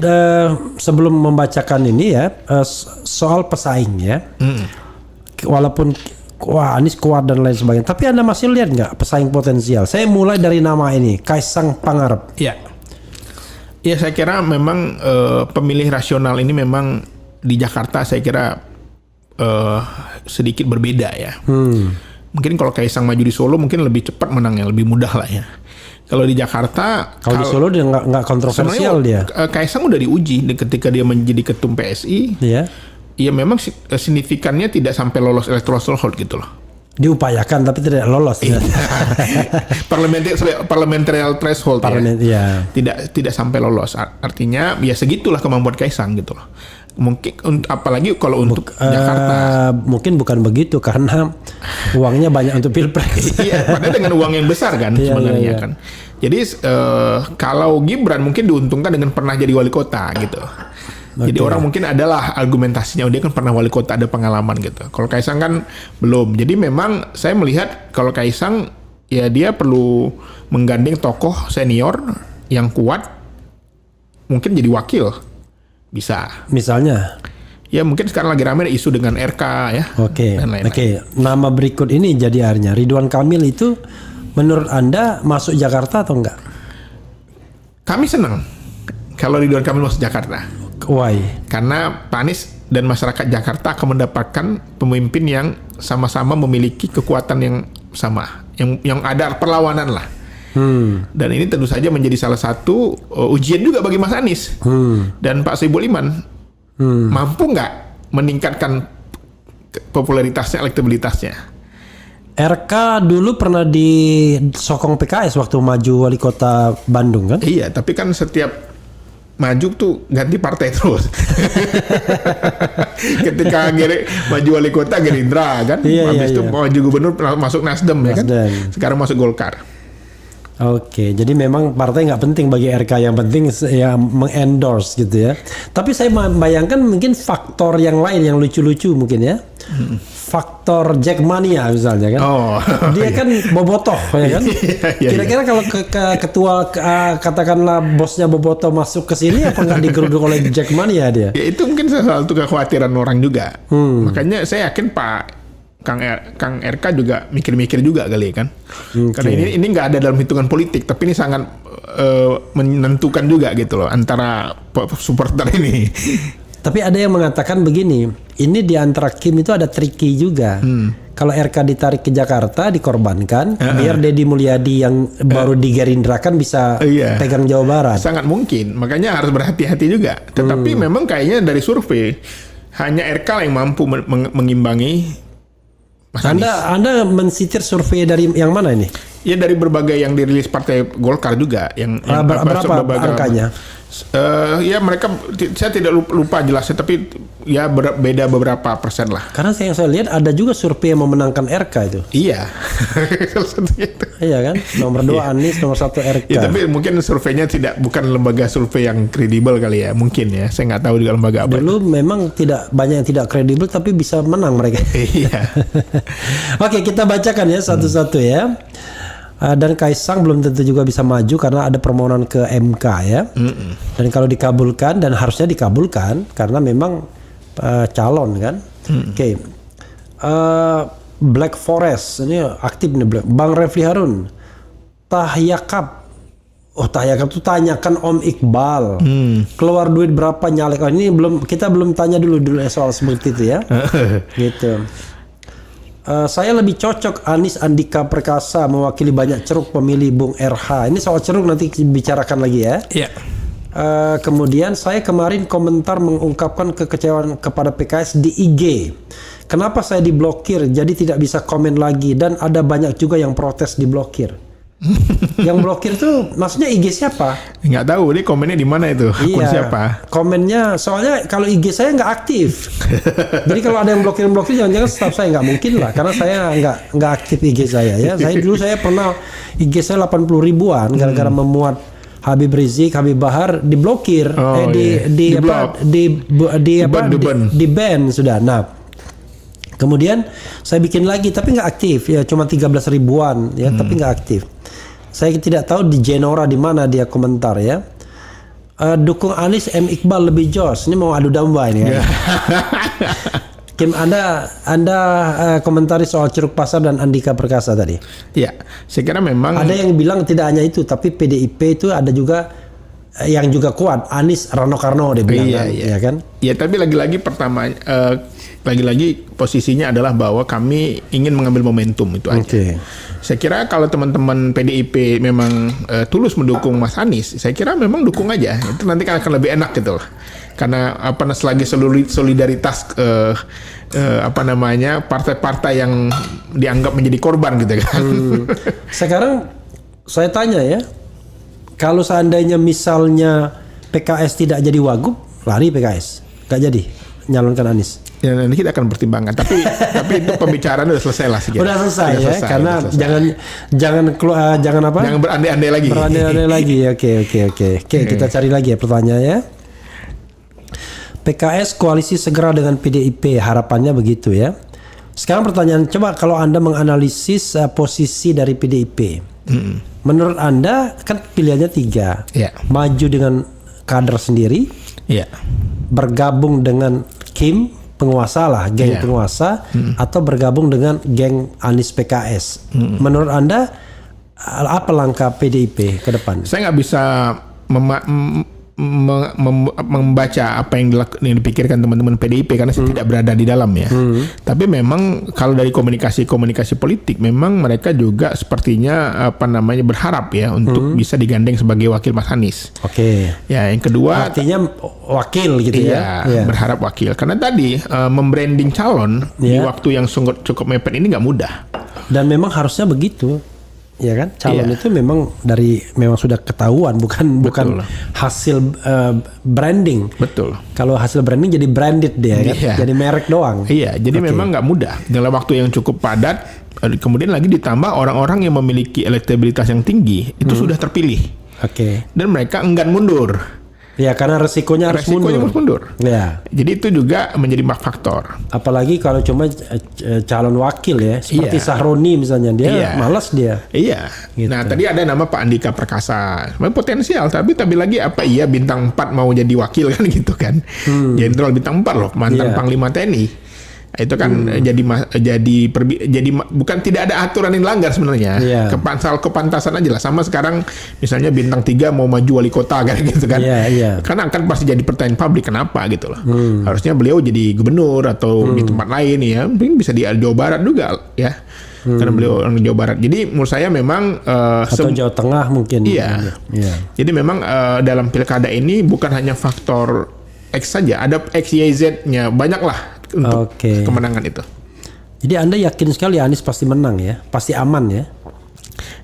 sebelum membacakan ini ya soal pesaing ya. Walaupun wah Anies kuat dan lain sebagainya, tapi Anda masih lihat nggak pesaing potensial? Saya mulai dari nama ini, Kaisang Pangarep. Ya, saya kira memang pemilih rasional ini memang di Jakarta saya kira sedikit berbeda ya. Mungkin kalau Kaisang maju di Solo mungkin lebih cepat menangnya, lebih mudah lah ya. Kalau di Jakarta, kalau di Solo dia nggak kontroversial dia. Kaisang udah diuji ketika dia menjadi ketum PSI. Iya memang signifikannya tidak sampai lolos electoral threshold gitu loh. Diupayakan tapi tidak lolos. Parliamentary threshold tidak sampai lolos. Artinya ya segitulah kemampuan Kaisang gitu loh. Mungkin apalagi kalau untuk Jakarta. Mungkin bukan begitu karena uangnya banyak untuk pilpres. Iya, padahal dengan uang yang besar kan sebenarnya kan. Jadi kalau Gibran mungkin diuntungkan dengan pernah jadi wali kota gitu. Jadi orang mungkin adalah argumentasinya, dia kan pernah wali kota, ada pengalaman gitu. Kalau Kaisang kan belum. Jadi memang saya melihat kalau Kaisang ya dia perlu menggandeng tokoh senior yang kuat, mungkin jadi wakil bisa. Misalnya? Ya mungkin sekarang lagi ramai isu dengan RK ya. Dan lain-lain. Nama berikut ini jadi akhirnya Ridwan Kamil itu menurut Anda masuk Jakarta atau enggak? Kami senang kalau Ridwan Kamil masuk Jakarta. Why? Karena Pak Anies dan masyarakat Jakarta akan mendapatkan pemimpin yang sama-sama memiliki kekuatan yang sama, yang ada perlawanan lah. Dan ini tentu saja menjadi salah satu ujian juga bagi Mas Anies dan Pak Sohibul Iman. Mampu nggak meningkatkan popularitasnya, elektabilitasnya? RK dulu pernah disokong PKS waktu maju wali kota Bandung kan? Iya, tapi kan setiap maju tuh ganti partai terus. Ketika maju wali kota Gerindra kan, habis itu maju gubernur masuk Nasdem ya kan, sekarang masuk Golkar. Oke, jadi memang partai nggak penting bagi RK, yang penting ya mengendorse gitu ya. Tapi saya membayangkan mungkin faktor yang lain yang lucu-lucu mungkin ya. Faktor Jackmania misalnya kan. Dia kan bobotoh ya kan. Kira-kira kalau ketua katakanlah bosnya bobotoh masuk ke sini, apa nggak digeruduk oleh Jackmania dia? Ya itu mungkin salah satu kekhawatiran orang juga. Makanya saya yakin Kang RK juga mikir-mikir juga kali kan. Karena ini nggak ada dalam hitungan politik, tapi ini sangat menentukan juga gitu loh antara supporter ini. Tapi ada yang mengatakan begini, ini di antara Kim itu ada tricky juga. Kalau RK ditarik ke Jakarta, dikorbankan, biar Deddy Mulyadi yang baru digerindrakan bisa pegang Jawa Barat. Sangat mungkin, makanya harus berhati-hati juga. Tetapi memang kayaknya dari survei, hanya RK yang mampu mengimbangi Mas Anies. Anda mensitir survei dari yang mana ini? Ya dari berbagai yang dirilis Partai Golkar juga. Berapa angkanya? Ya mereka, saya tidak lupa jelasnya, tapi ya beda beberapa persen lah. Karena yang saya lihat ada juga survei yang memenangkan RK itu. Iya. Salah satunya itu. Iya kan, nomor 2 Anies, nomor 1 RK. Ya, tapi mungkin surveinya bukan lembaga survei yang kredibel kali ya, mungkin ya. Saya nggak tahu juga lembaga apa. Dulu memang tidak banyak yang tidak kredibel, tapi bisa menang mereka. Iya. Oke, kita bacakan ya satu-satu ya. Dan Kaisang belum tentu juga bisa maju karena ada permohonan ke MK ya. Dan kalau dikabulkan, dan harusnya dikabulkan karena memang calon kan. Oke. Black Forest ini aktif nih Bang Refli Harun. Tahyakap. Tahyakap tuh tanyakan Om Iqbal. Keluar duit berapa nyalek? Ini kita belum tanya dulu soal seperti itu ya. Gitu. Saya lebih cocok Anies Andika Perkasa mewakili banyak ceruk pemilih Bung RH. Ini soal ceruk nanti bicarakan lagi ya. Iya. Kemudian saya kemarin komentar mengungkapkan kekecewaan kepada PKS di IG. Kenapa saya diblokir? Jadi tidak bisa komen lagi, dan ada banyak juga yang protes diblokir. Yang blokir tuh maksudnya IG siapa? Nggak tahu, ini komennya di mana itu? Akun siapa? Komennya, soalnya kalau IG saya nggak aktif. Jadi kalau ada yang blokir jangan-jangan staff saya, nggak mungkin lah, karena saya nggak aktif IG saya ya. Saya pernah IG saya 80 ribuan gara-gara memuat Habib Rizik, Habib Bahar diblokir, di ban sudah. Nah, kemudian saya bikin lagi tapi nggak aktif ya, cuma 13 ribuan ya, tapi nggak aktif. Saya tidak tahu di Genora di mana dia komentar ya. Dukung Anies, M Iqbal lebih jos. Ini mau adu domba ini ya. Kim, Anda komentari soal Ceruk Pasar dan Andika Perkasa tadi. Ya, saya kira memang ada yang bilang tidak hanya itu, tapi PDIP itu ada juga yang juga kuat. Anies, Rano Karno dia bilang ya kan. Ya, tapi lagi-lagi lagi-lagi posisinya adalah bahwa kami ingin mengambil momentum itu aja. Saya kira kalau teman-teman PDIP memang tulus mendukung Mas Anies, saya kira memang dukung aja. Itu nanti akan lebih enak gitu loh. Karena selagi solidaritas partai-partai yang dianggap menjadi korban gitu kan. Sekarang saya tanya ya, kalau seandainya misalnya PKS tidak jadi wagub, lari PKS, nggak jadi nyalonkan Anies. Ya, nanti kita akan pertimbangkan. Tapi itu pembicaraan udah selesai lah sih. Udah selesai ya, karena jangan apa? Jangan berandai-andai lagi. Berandai-andai lagi. Oke, kita cari lagi ya pertanyaannya. PKS koalisi segera dengan PDIP, harapannya begitu ya. Sekarang pertanyaan, coba kalau Anda menganalisis posisi dari PDIP. Menurut Anda kan pilihannya 3. Maju dengan kader sendiri. Bergabung dengan Kim penguasa lah, geng penguasa, atau bergabung dengan geng Anies PKS. Menurut Anda apa langkah PDIP ke depan? Saya nggak bisa membaca apa yang dipikirkan teman-teman PDIP karena saya tidak berada di dalam ya. Tapi memang kalau dari komunikasi politik memang mereka juga sepertinya berharap ya untuk bisa digandeng sebagai wakil Mas Anies. Ya, yang kedua artinya wakil gitu ya. Berharap wakil karena tadi membranding calon di waktu yang cukup mepet ini nggak mudah. Dan memang harusnya begitu. ya kan? Calon Iya. itu memang memang sudah ketahuan, bukan hasil branding. Betul. Kalau hasil branding jadi branded dia kan, Iya. jadi merek doang. Iya, jadi memang nggak mudah dalam waktu yang cukup padat. Kemudian lagi ditambah orang-orang yang memiliki elektabilitas yang tinggi itu sudah terpilih. Oke. Dan mereka enggan mundur. Ya karena resikonya harus mundur. Ya. Jadi itu juga menjadi faktor. Apalagi kalau cuma calon wakil ya, seperti Iya. Sahroni misalnya, dia Iya. malas dia. Iya. Gitu. Nah, tadi ada nama Pak Andika Perkasa. Memang potensial, tapi lagi apa iya bintang 4 mau jadi wakil kan gitu kan. Jenderal bintang 4 loh, mantan Iya. Panglima TNI. Itu kan jadi bukan tidak ada aturan yang dilanggar sebenarnya. Iya. Kepantasan aja lah. Sama sekarang misalnya bintang 3 mau maju wali kota kan gitu kan. Iya, iya. Karena akan pasti jadi pertanyaan publik kenapa gitu loh. Harusnya beliau jadi gubernur atau di tempat lain ya. Mungkin bisa di Jawa Barat juga ya. Karena beliau orang Jawa Barat. Jadi menurut saya memang Atau Jawa Tengah mungkin. Iya. Iya. Jadi memang dalam pilkada ini bukan hanya faktor X saja, ada X, Y, Z-nya banyak lah untuk kemenangan itu. Jadi Anda yakin sekali Anies pasti menang ya, pasti aman ya?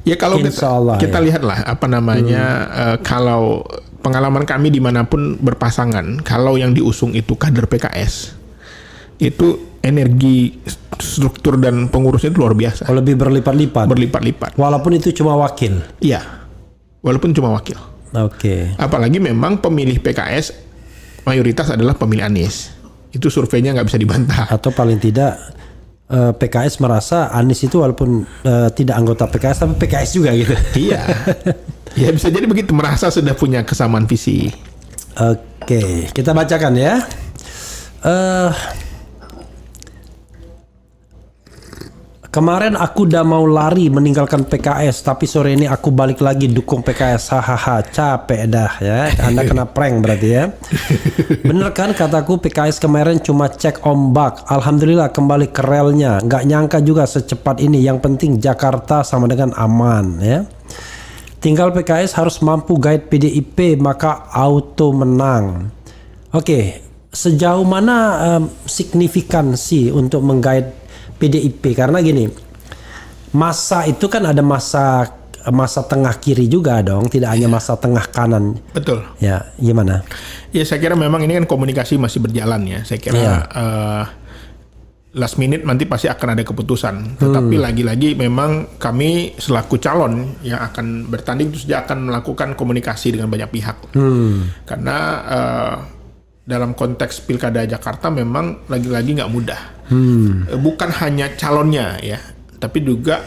Ya kalau kita ya. lihatlah apa namanya kalau pengalaman kami dimanapun berpasangan, kalau yang diusung itu kader PKS, itu energi struktur dan pengurusnya itu luar biasa. Oh, lebih berlipat-lipat. Berlipat-lipat. Walaupun itu cuma wakil. Iya, walaupun cuma wakil. Oke. Apalagi memang pemilih PKS mayoritas adalah pemilih Anies. Itu surveinya nggak bisa dibantah. Atau paling tidak PKS merasa Anies itu walaupun tidak anggota PKS tapi PKS juga gitu. Iya. Ya bisa jadi begitu, merasa sudah punya kesamaan visi. Oke, kita bacakan ya. Kemarin aku udah mau lari meninggalkan PKS, tapi sore ini aku balik lagi dukung PKS. Hahaha, capek dah ya. Anda kena prank berarti ya. Bener kan kataku, PKS kemarin cuma cek ombak. Alhamdulillah kembali ke relnya. Nggak nyangka juga secepat ini. Yang penting Jakarta sama dengan aman ya. Tinggal PKS harus mampu guide PDIP maka auto menang. Oke, sejauh mana signifikansi untuk menggait PDIP, karena gini, masa itu kan ada masa tengah kiri juga dong, tidak hanya masa tengah kanan. Betul. Ya, gimana? Ya saya kira memang ini kan komunikasi masih berjalan ya. Saya kira last minute nanti pasti akan ada keputusan. Tetapi lagi-lagi memang kami selaku calon yang akan bertanding itu sudah akan melakukan komunikasi dengan banyak pihak. Karena dalam konteks Pilkada Jakarta memang lagi-lagi nggak mudah. Bukan hanya calonnya ya, tapi juga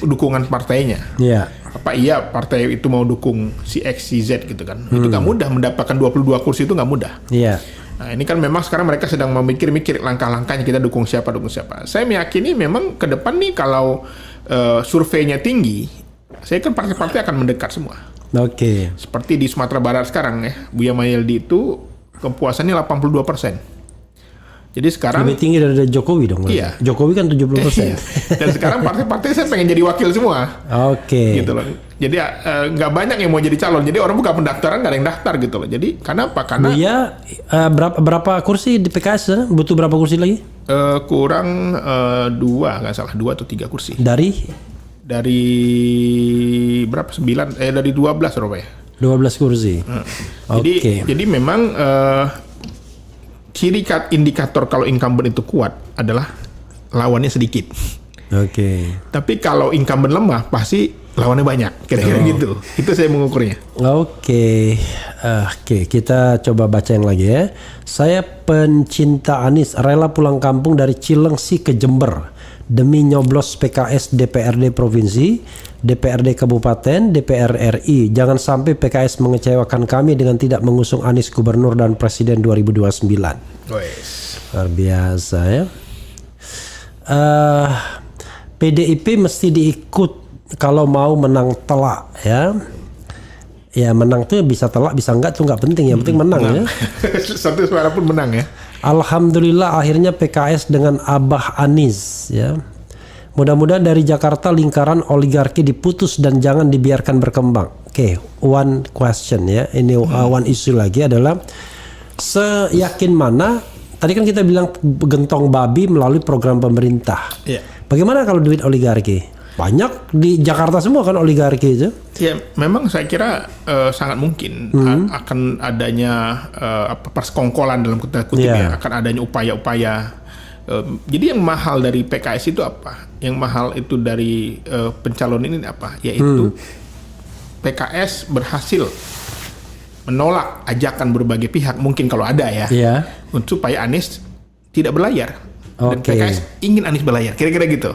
dukungan partainya. Iya. Apa iya partai itu mau dukung si X, si Z gitu kan? Itu nggak mudah, mendapatkan 22 kursi itu nggak mudah. Iya. Nah ini kan memang sekarang mereka sedang memikir-mikir langkah-langkahnya, kita dukung siapa. Saya meyakini memang ke depan nih kalau surveinya tinggi, saya kan partai-partai akan mendekat semua. Oke. Seperti di Sumatera Barat sekarang ya, Buya Mayeldi itu kepuasannya 82%. Jadi sekarang lebih tinggi dari Jokowi dong. Iya. Jokowi kan 70%. Dan sekarang partai-partai saya pengen jadi wakil semua. Oke. Gitu loh. Jadi nggak banyak yang mau jadi calon. Jadi orang buka pendaftaran nggak ada yang daftar gitu loh. Jadi karena apa? Karena Buya berapa kursi di PKS? Butuh berapa kursi lagi? kurang 2 atau 3 kursi. Dari berapa? 9 dari 12 rupanya. 12 kursi. Jadi memang ciri indikator kalau incumbent itu kuat adalah lawannya sedikit. Oke. Tapi kalau incumbent lemah pasti lawannya banyak. Kira-kira gitu. Itu saya mengukurnya. Oke, kita coba baca yang lagi ya. Saya pencinta Anies, rela pulang kampung dari Cilengsi ke Jember demi nyoblos PKS DPRD Provinsi, DPRD Kabupaten, DPR RI. Jangan sampai PKS mengecewakan kami dengan tidak mengusung Anies Gubernur dan Presiden 2029. Luar biasa ya. PDIP mesti diikut kalau mau menang telak ya. Ya menang tuh bisa telak bisa enggak tuh nggak penting, yang penting menang ya. Satu suara pun menang ya. Alhamdulillah akhirnya PKS dengan Abah Anies ya. Mudah-mudahan dari Jakarta lingkaran oligarki diputus dan jangan dibiarkan berkembang. Oke, one question ya. Ini one issue lagi adalah seyakin mana tadi kan kita bilang gentong babi melalui program pemerintah. Iya. Bagaimana kalau duit oligarki? Banyak di Jakarta semua kan oligarki itu. Ya, memang saya kira sangat mungkin akan adanya persekongkolan dalam kutip ya, akan adanya upaya-upaya. Jadi yang mahal dari PKS itu apa? Yang mahal itu dari pencalon ini apa? Yaitu PKS berhasil menolak ajakan berbagai pihak, mungkin kalau ada ya, untuk supaya Anies tidak berlayar. Dan PKS ingin Anies berlayar, kira-kira gitu.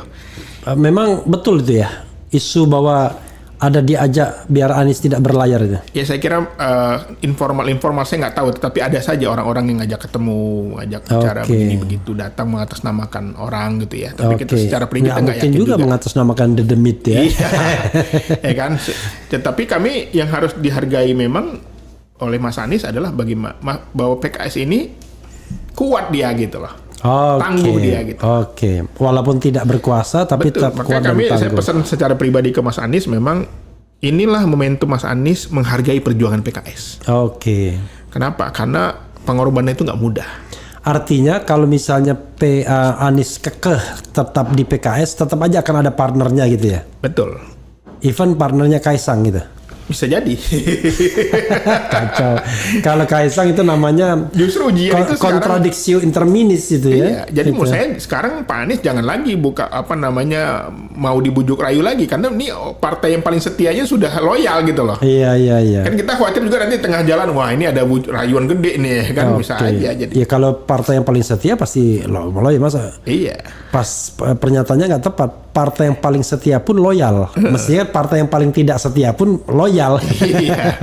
Memang betul itu ya, isu bahwa ada diajak biar Anies tidak berlayar itu. Ya saya kira informal saya nggak tahu, tetapi ada saja orang-orang yang ngajak ketemu, ngajak bicara begini begitu, datang mengatasnamakan orang gitu ya. Tapi kita secara pribadi nggak yakin juga mengatasnamakan dedemit ya. Ya kan. Tetapi kami yang harus dihargai memang oleh Mas Anies adalah bahwa PKS ini kuat dia gitu loh. Tangguh dia gitu. Walaupun tidak berkuasa tapi tetap kuat dan tangguh. Saya pesan secara pribadi ke Mas Anies, memang inilah momentum Mas Anies menghargai perjuangan PKS. Kenapa? Karena pengorbanannya itu nggak mudah. Artinya kalau misalnya Anies kekeh tetap di PKS, tetap aja akan ada partnernya gitu ya. Betul. Even partnernya Kaisang gitu. Bisa jadi. Kacau. Kalau Kaisang itu namanya justru ujian itu kontradiksi interminis itu ya. Jadi menurut saya sekarang Pak Anies jangan lagi mau dibujuk rayu lagi, karena ini partai yang paling setianya sudah loyal gitu loh. Iya. Kan kita khawatir juga nanti tengah jalan, wah ini ada rayuan gede nih kan, bisa aja jadi. Ya kalau partai yang paling setia pasti loyal, masa? Iya. Pas pernyataannya nggak tepat. Partai yang paling setia pun loyal. Mestinya partai yang paling tidak setia pun loyal. Iya.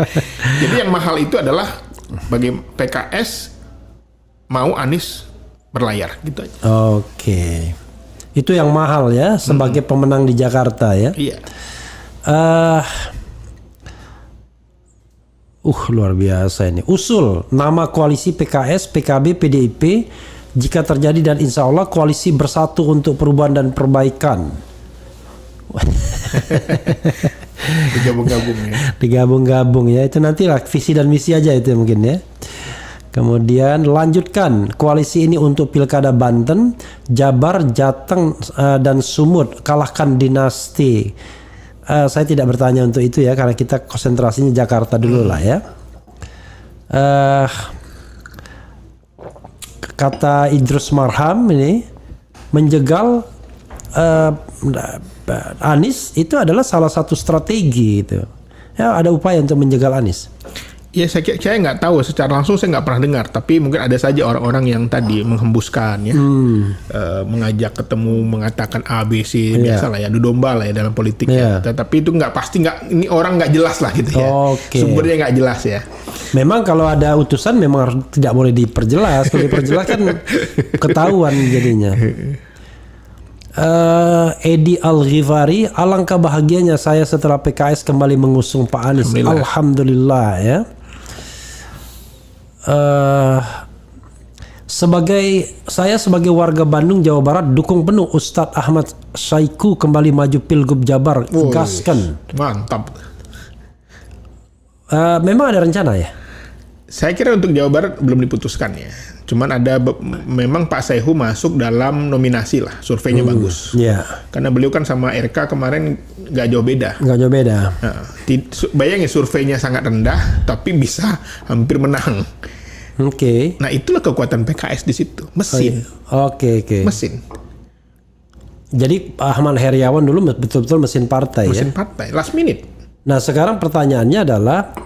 Jadi yang mahal itu adalah bagi PKS mau Anies berlayar gitu aja. Itu yang mahal ya sebagai pemenang di Jakarta ya. Iya. Luar biasa ini. Usul nama koalisi PKS, PKB, PDIP jika terjadi, dan insya Allah koalisi bersatu untuk perubahan dan perbaikan. Digabung-gabung ya. Itu nantilah visi dan misi aja itu mungkin ya. Kemudian lanjutkan koalisi ini untuk Pilkada Banten, Jabar, Jateng dan Sumut, kalahkan dinasti. Saya tidak bertanya untuk itu ya, karena kita konsentrasinya Jakarta dulu lah ya. Kata Idrus Marham ini, menjegal Anies itu adalah salah satu strategi itu. Ya, ada upaya untuk menjegal Anies. Ya saya nggak tahu secara langsung, saya nggak pernah dengar, tapi mungkin ada saja orang-orang yang tadi menghembuskan ya, mengajak ketemu, mengatakan A, B, C, biasa lah ya, adu domba lah ya dalam politik ya. Tetapi itu ini orang nggak jelas lah gitu ya, sumbernya nggak jelas ya. Memang kalau ada utusan memang tidak boleh diperjelas, kalau diperjelas kan ketahuan jadinya. Edi Al-Ghifari, alangkah bahagianya saya setelah PKS kembali mengusung Pak Anies. Alhamdulillah ya. Sebagai warga Bandung, Jawa Barat, dukung penuh Ustadz Ahmad Saiku kembali maju Pilgub Jabar. Gaskan. Mantap. Memang ada rencana ya? Saya kira untuk Jawa Barat belum diputuskan ya. Cuman memang Pak Saihu masuk dalam nominasi lah, surveinya bagus. Karena beliau kan sama RK kemarin nggak jauh beda. Nah, bayangin surveinya sangat rendah, tapi bisa hampir menang. Nah itulah kekuatan PKS di situ, mesin. Mesin. Jadi Ahmad Heriawan dulu betul-betul mesin partai. Mesin partai, last minute. Nah sekarang pertanyaannya adalah,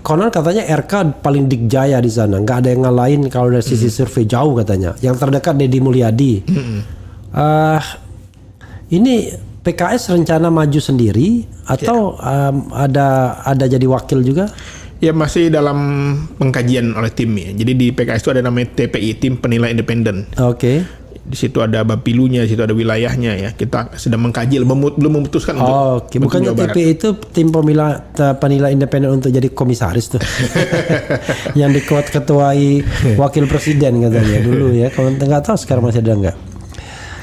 konon katanya RK paling dikjaya di sana, nggak ada yang ngalahin kalau dari sisi survei, jauh katanya. Yang terdekat Deddy Mulyadi. Ini PKS rencana maju sendiri atau ada jadi wakil juga? Ya masih dalam pengkajian oleh tim ya. Jadi di PKS itu ada namanya TPI, tim penilai independen. Di situ ada bapilunya, di situ ada wilayahnya ya. Kita sedang mengkaji, belum memutuskan untuk bukannya TPI itu tim penilai independen untuk jadi komisaris tuh. Yang ketuai wakil presiden katanya dulu ya. Kalau nggak tahu sekarang masih ada nggak.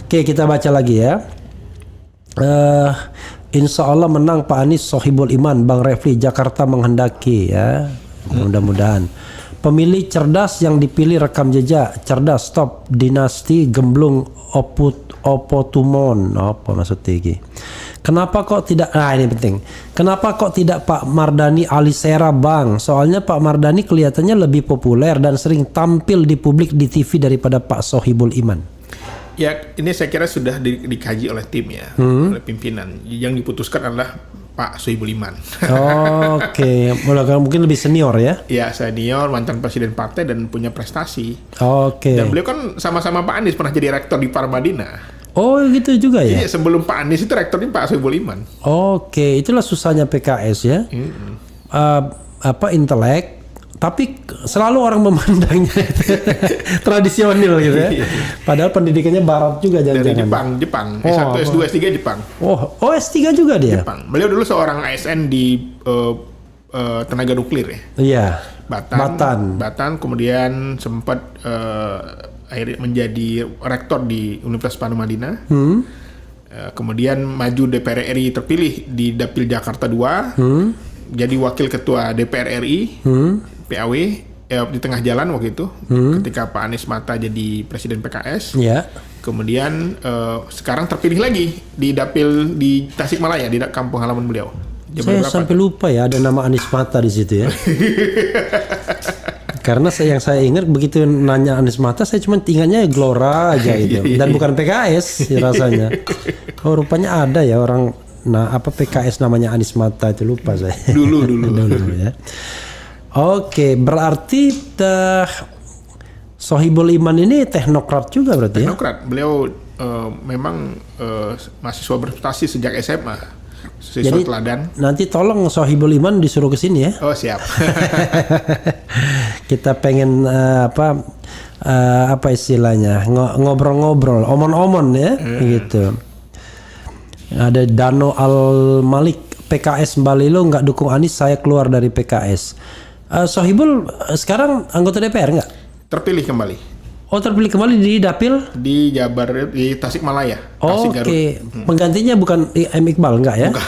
Kita baca lagi ya. Insya Allah menang Pak Anies Sohibul Iman, Bang Refli, Jakarta menghendaki ya. Mudah-mudahan. Pemilih cerdas yang dipilih rekam jejak. Cerdas stop dinasti gemblung opotumon. Apa maksudnya ini? Kenapa kok tidak? Ini penting. Kenapa kok tidak Pak Mardhani Alisera Bang? Soalnya Pak Mardhani kelihatannya lebih populer dan sering tampil di publik di TV daripada Pak Sohibul Iman. Ya, ini saya kira sudah dikaji oleh tim ya, oleh pimpinan. Yang diputuskan adalah Pak Sohibul Iman. Oke, mungkin lebih senior ya? Ya, senior, mantan presiden partai dan punya prestasi. Oke. Dan beliau kan sama-sama Pak Anies pernah jadi rektor di Parmadina. Oh gitu juga ya? Iya, sebelum Pak Anies itu rektornya Pak Sohibul Iman. Oke, itulah susahnya PKS ya. Intelek, tapi selalu orang memandangnya tradisional gitu ya. Padahal pendidikannya barat juga Dari jangan-jangan. Jepang. S1, S2, S3 Jepang. Oh S3 juga dia? Jepang. Beliau dulu seorang ASN di tenaga nuklir ya. Iya. Batan, kemudian sempat akhirnya menjadi rektor di Universitas Parmadina. Kemudian maju DPR RI terpilih di Dapil Jakarta 2. Jadi wakil ketua DPR RI, PAW, di tengah jalan waktu itu, ketika Pak Anies Mata jadi presiden PKS. Iya. Kemudian sekarang terpilih lagi di Dapil di Tasikmalaya, di kampung halaman beliau. Saya sampai lupa ya ada nama Anies Mata di situ ya. Karena yang saya ingat begitu nanya Anies Mata, saya cuma ingatnya Gelora aja gitu, dan bukan PKS rasanya. Oh rupanya ada ya orang, PKS namanya Anies Mata, itu lupa saya. Dulu ya. Oke, berarti Sohibul Iman ini teknokrat juga berarti ya? Teknokrat, beliau memang mahasiswa berprestasi sejak SMA. Siswa Jadi teladan. Nanti tolong Sohibul Iman disuruh ke sini ya. Oh siap. Kita pengen apa istilahnya, ngobrol-ngobrol, omon-omon ya, gitu. Ada Dano Al Malik, PKS Balilo nggak dukung Anies, saya keluar dari PKS. Sohibul sekarang anggota DPR nggak? Terpilih kembali. Oh terpilih kembali di Dapil? Di Jabar, di Tasikmalaya. Oke. Penggantinya bukan M. Iqbal enggak ya? Bukan.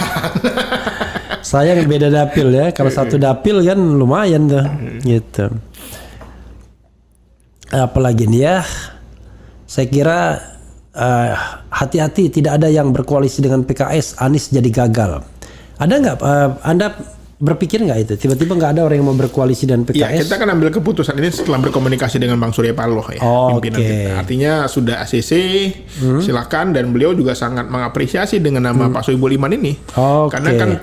Saya beda Dapil ya. Kalau satu Dapil kan lumayan tuh. Gitu. Apalagi nih ya. Saya kira hati-hati, tidak ada yang berkoalisi dengan PKS, Anies jadi gagal. Ada nggak? Anda berpikir nggak itu? Tiba-tiba nggak ada orang yang mau berkoalisi dengan PKS? Ya, kita kan ambil keputusan ini setelah berkomunikasi dengan Bang Surya Paloh ya, pimpinan kita. Artinya sudah ACC, silakan, dan beliau juga sangat mengapresiasi dengan nama Pak Sohibul Iman ini. Karena kan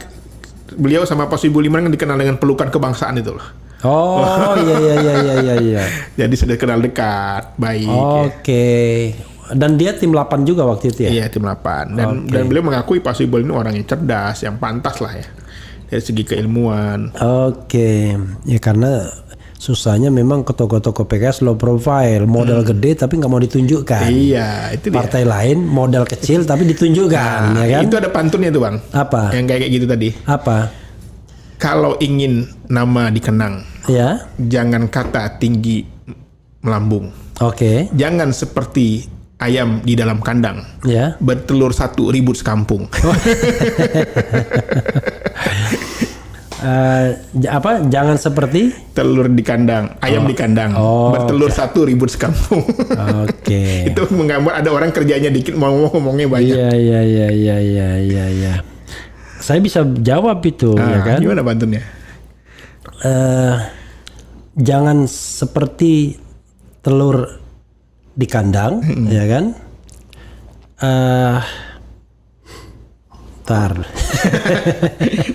beliau sama Pak Sohibul Iman kan dikenal dengan pelukan kebangsaan itu loh. Oh iya. Jadi sudah kenal dekat, baik. Dan dia tim 8 juga waktu itu ya? Iya, tim 8. Dan beliau mengakui Pak Sohibul ini orang yang cerdas, yang pantas lah ya, dari segi keilmuan. Ya karena susahnya memang tokoh-tokoh PKS low profile, modal gede tapi nggak mau ditunjukkan. Iya, itu dia. Partai lain modal kecil tapi ditunjukkan, ya kan? Itu ada pantunnya tuh Bang. Apa? Yang kayak gitu tadi. Apa? Kalau ingin nama dikenang, ya, jangan kata tinggi melambung. Jangan seperti ayam di dalam kandang, ya, bertelur satu ribut sekampung. Jangan seperti telur di kandang, ayam di kandang, bertelur satu ribut sekampung. Itu menggambar ada orang kerjanya dikit, ngomongnya banyak. Iya. Saya bisa jawab itu, ya kan? Gimana bantunnya? Jangan seperti telur di kandang, ya kan?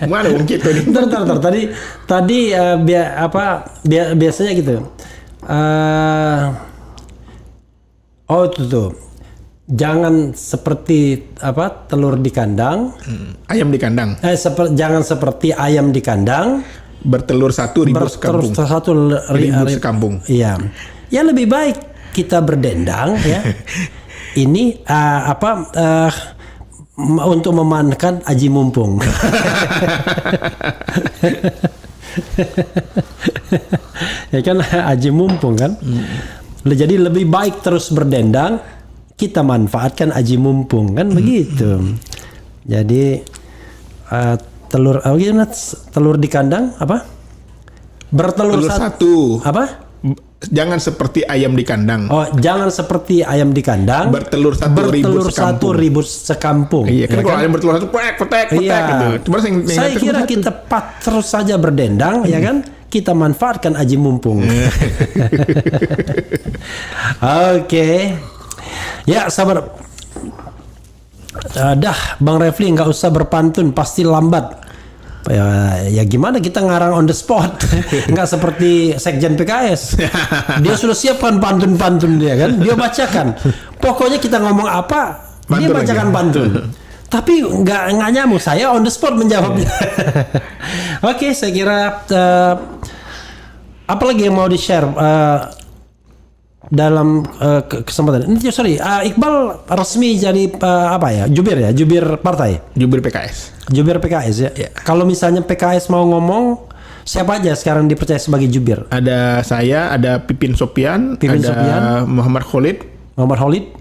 Mana mungkin tuh? Ntar. Tadi biasanya gitu. Itu tuh. Jangan seperti telur di kandang, ayam di kandang. Jangan seperti ayam di kandang, bertelur satu ribut sekampung. Ribut sekampung. Iya. Ya lebih baik kita berdendang ya. Ini untuk memanfaatkan aji mumpung. Ya kan aji mumpung kan. Jadi lebih baik terus berdendang, kita manfaatkan aji mumpung kan begitu. Jadi telur di kandang Bertelur Telur satu. Apa? Jangan seperti ayam di kandang. Oh, jangan seperti ayam di kandang. Bertelur satu ribut sekampung. Iya, kan Ya kalau ayam bertelur satu petek Iya. gitu. Cuma Saya kira kita terus saja berdendang, ya kan? Kita manfaatkan aji mumpung. Oke. Ya, sabar. Dah, Bang Refli nggak usah berpantun, pasti lambat. Ya gimana kita ngarang on the spot. Nggak seperti Sekjen PKS. Dia sudah siapkan pantun-pantun dia kan. Dia bacakan. Pokoknya kita ngomong apa, dia bacakan pantun. Tapi nggak nyamuk. Saya on the spot menjawabnya. Oke, saya kira apa lagi yang mau di-share dalam kesempatan ini? Sorry, Iqbal resmi jadi jubir partai, jubir PKS. Jubir PKS ya. Ya. Kalau misalnya PKS mau ngomong, siapa aja sekarang dipercaya sebagai jubir? Ada saya, ada Pipin Sopian, ada Muhammad Khalid,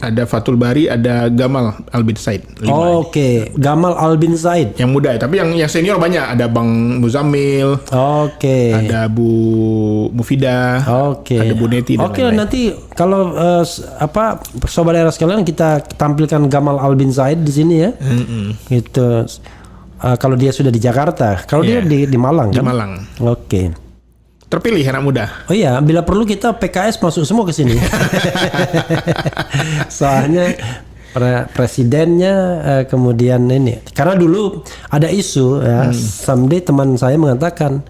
ada Fathul Bari, ada Gamal Albin Said. Oke, Gamal Albin Said. Yang muda ya, tapi yang senior banyak. Ada Bang Muzammil. Oke. Ada Bu Mufidah. Oke. Ada Bu Neti. Oke, nanti kalau sobat daerah sekalian kita tampilkan Gamal Albin Said di sini ya. Gitu. Kalau dia sudah di Jakarta, kalau dia di Malang kan? Di Malang. Oke. Terpilih anak muda. Oh iya, bila perlu kita PKS masuk semua ke sini. Soalnya presidennya kemudian ini. Karena dulu ada isu ya, someday teman saya mengatakan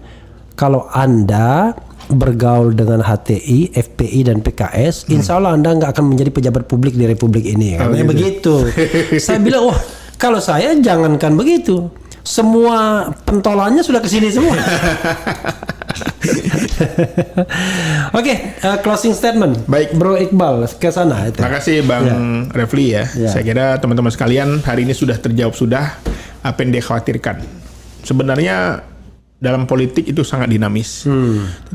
kalau Anda bergaul dengan HTI, FPI dan PKS, insya Allah Anda nggak akan menjadi pejabat publik di Republik ini. Katanya begitu. Saya bilang, wah kalau saya jangankan begitu. Semua pentolannya sudah ke sini semua. Oke, closing statement. Baik, Bro Iqbal ke sana. Terima kasih Bang Refli ya. Saya kira teman-teman sekalian hari ini sudah terjawab apa yang dikhawatirkan. Sebenarnya dalam politik itu sangat dinamis.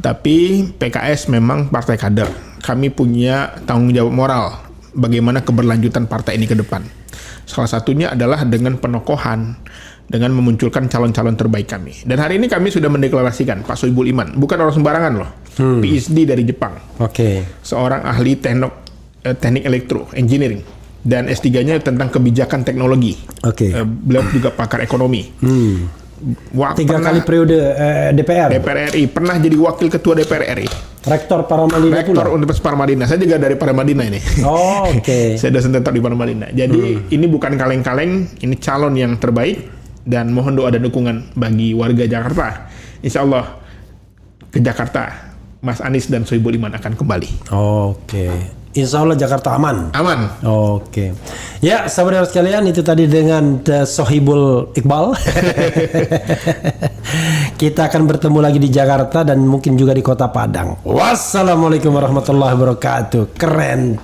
Tetapi PKS memang partai kader. Kami punya tanggung jawab moral bagaimana keberlanjutan partai ini ke depan. Salah satunya adalah dengan penokohan, dengan memunculkan calon-calon terbaik kami. Dan hari ini kami sudah mendeklarasikan Pak Sohibul Iman, bukan orang sembarangan loh, PhD dari Jepang, seorang ahli teknik elektro, engineering, dan S3-nya tentang kebijakan teknologi. Beliau juga pakar ekonomi. 3 kali periode DPR RI, pernah jadi wakil ketua DPR RI. Rektor Paramadina Rektor Universitas Paramadina. Saya juga dari Paramadina ini. Saya dosen tetap di Paramadina. Jadi ini bukan kaleng-kaleng, ini calon yang terbaik. Dan mohon doa dan dukungan bagi warga Jakarta. Insya Allah ke Jakarta Mas Anies dan Sohibul Iman akan kembali. Insya Allah Jakarta aman. Aman. Ya, saudara sekalian, itu tadi dengan Sohibul Iqbal. Kita akan bertemu lagi di Jakarta dan mungkin juga di Kota Padang. Wassalamualaikum warahmatullahi wabarakatuh. Keren.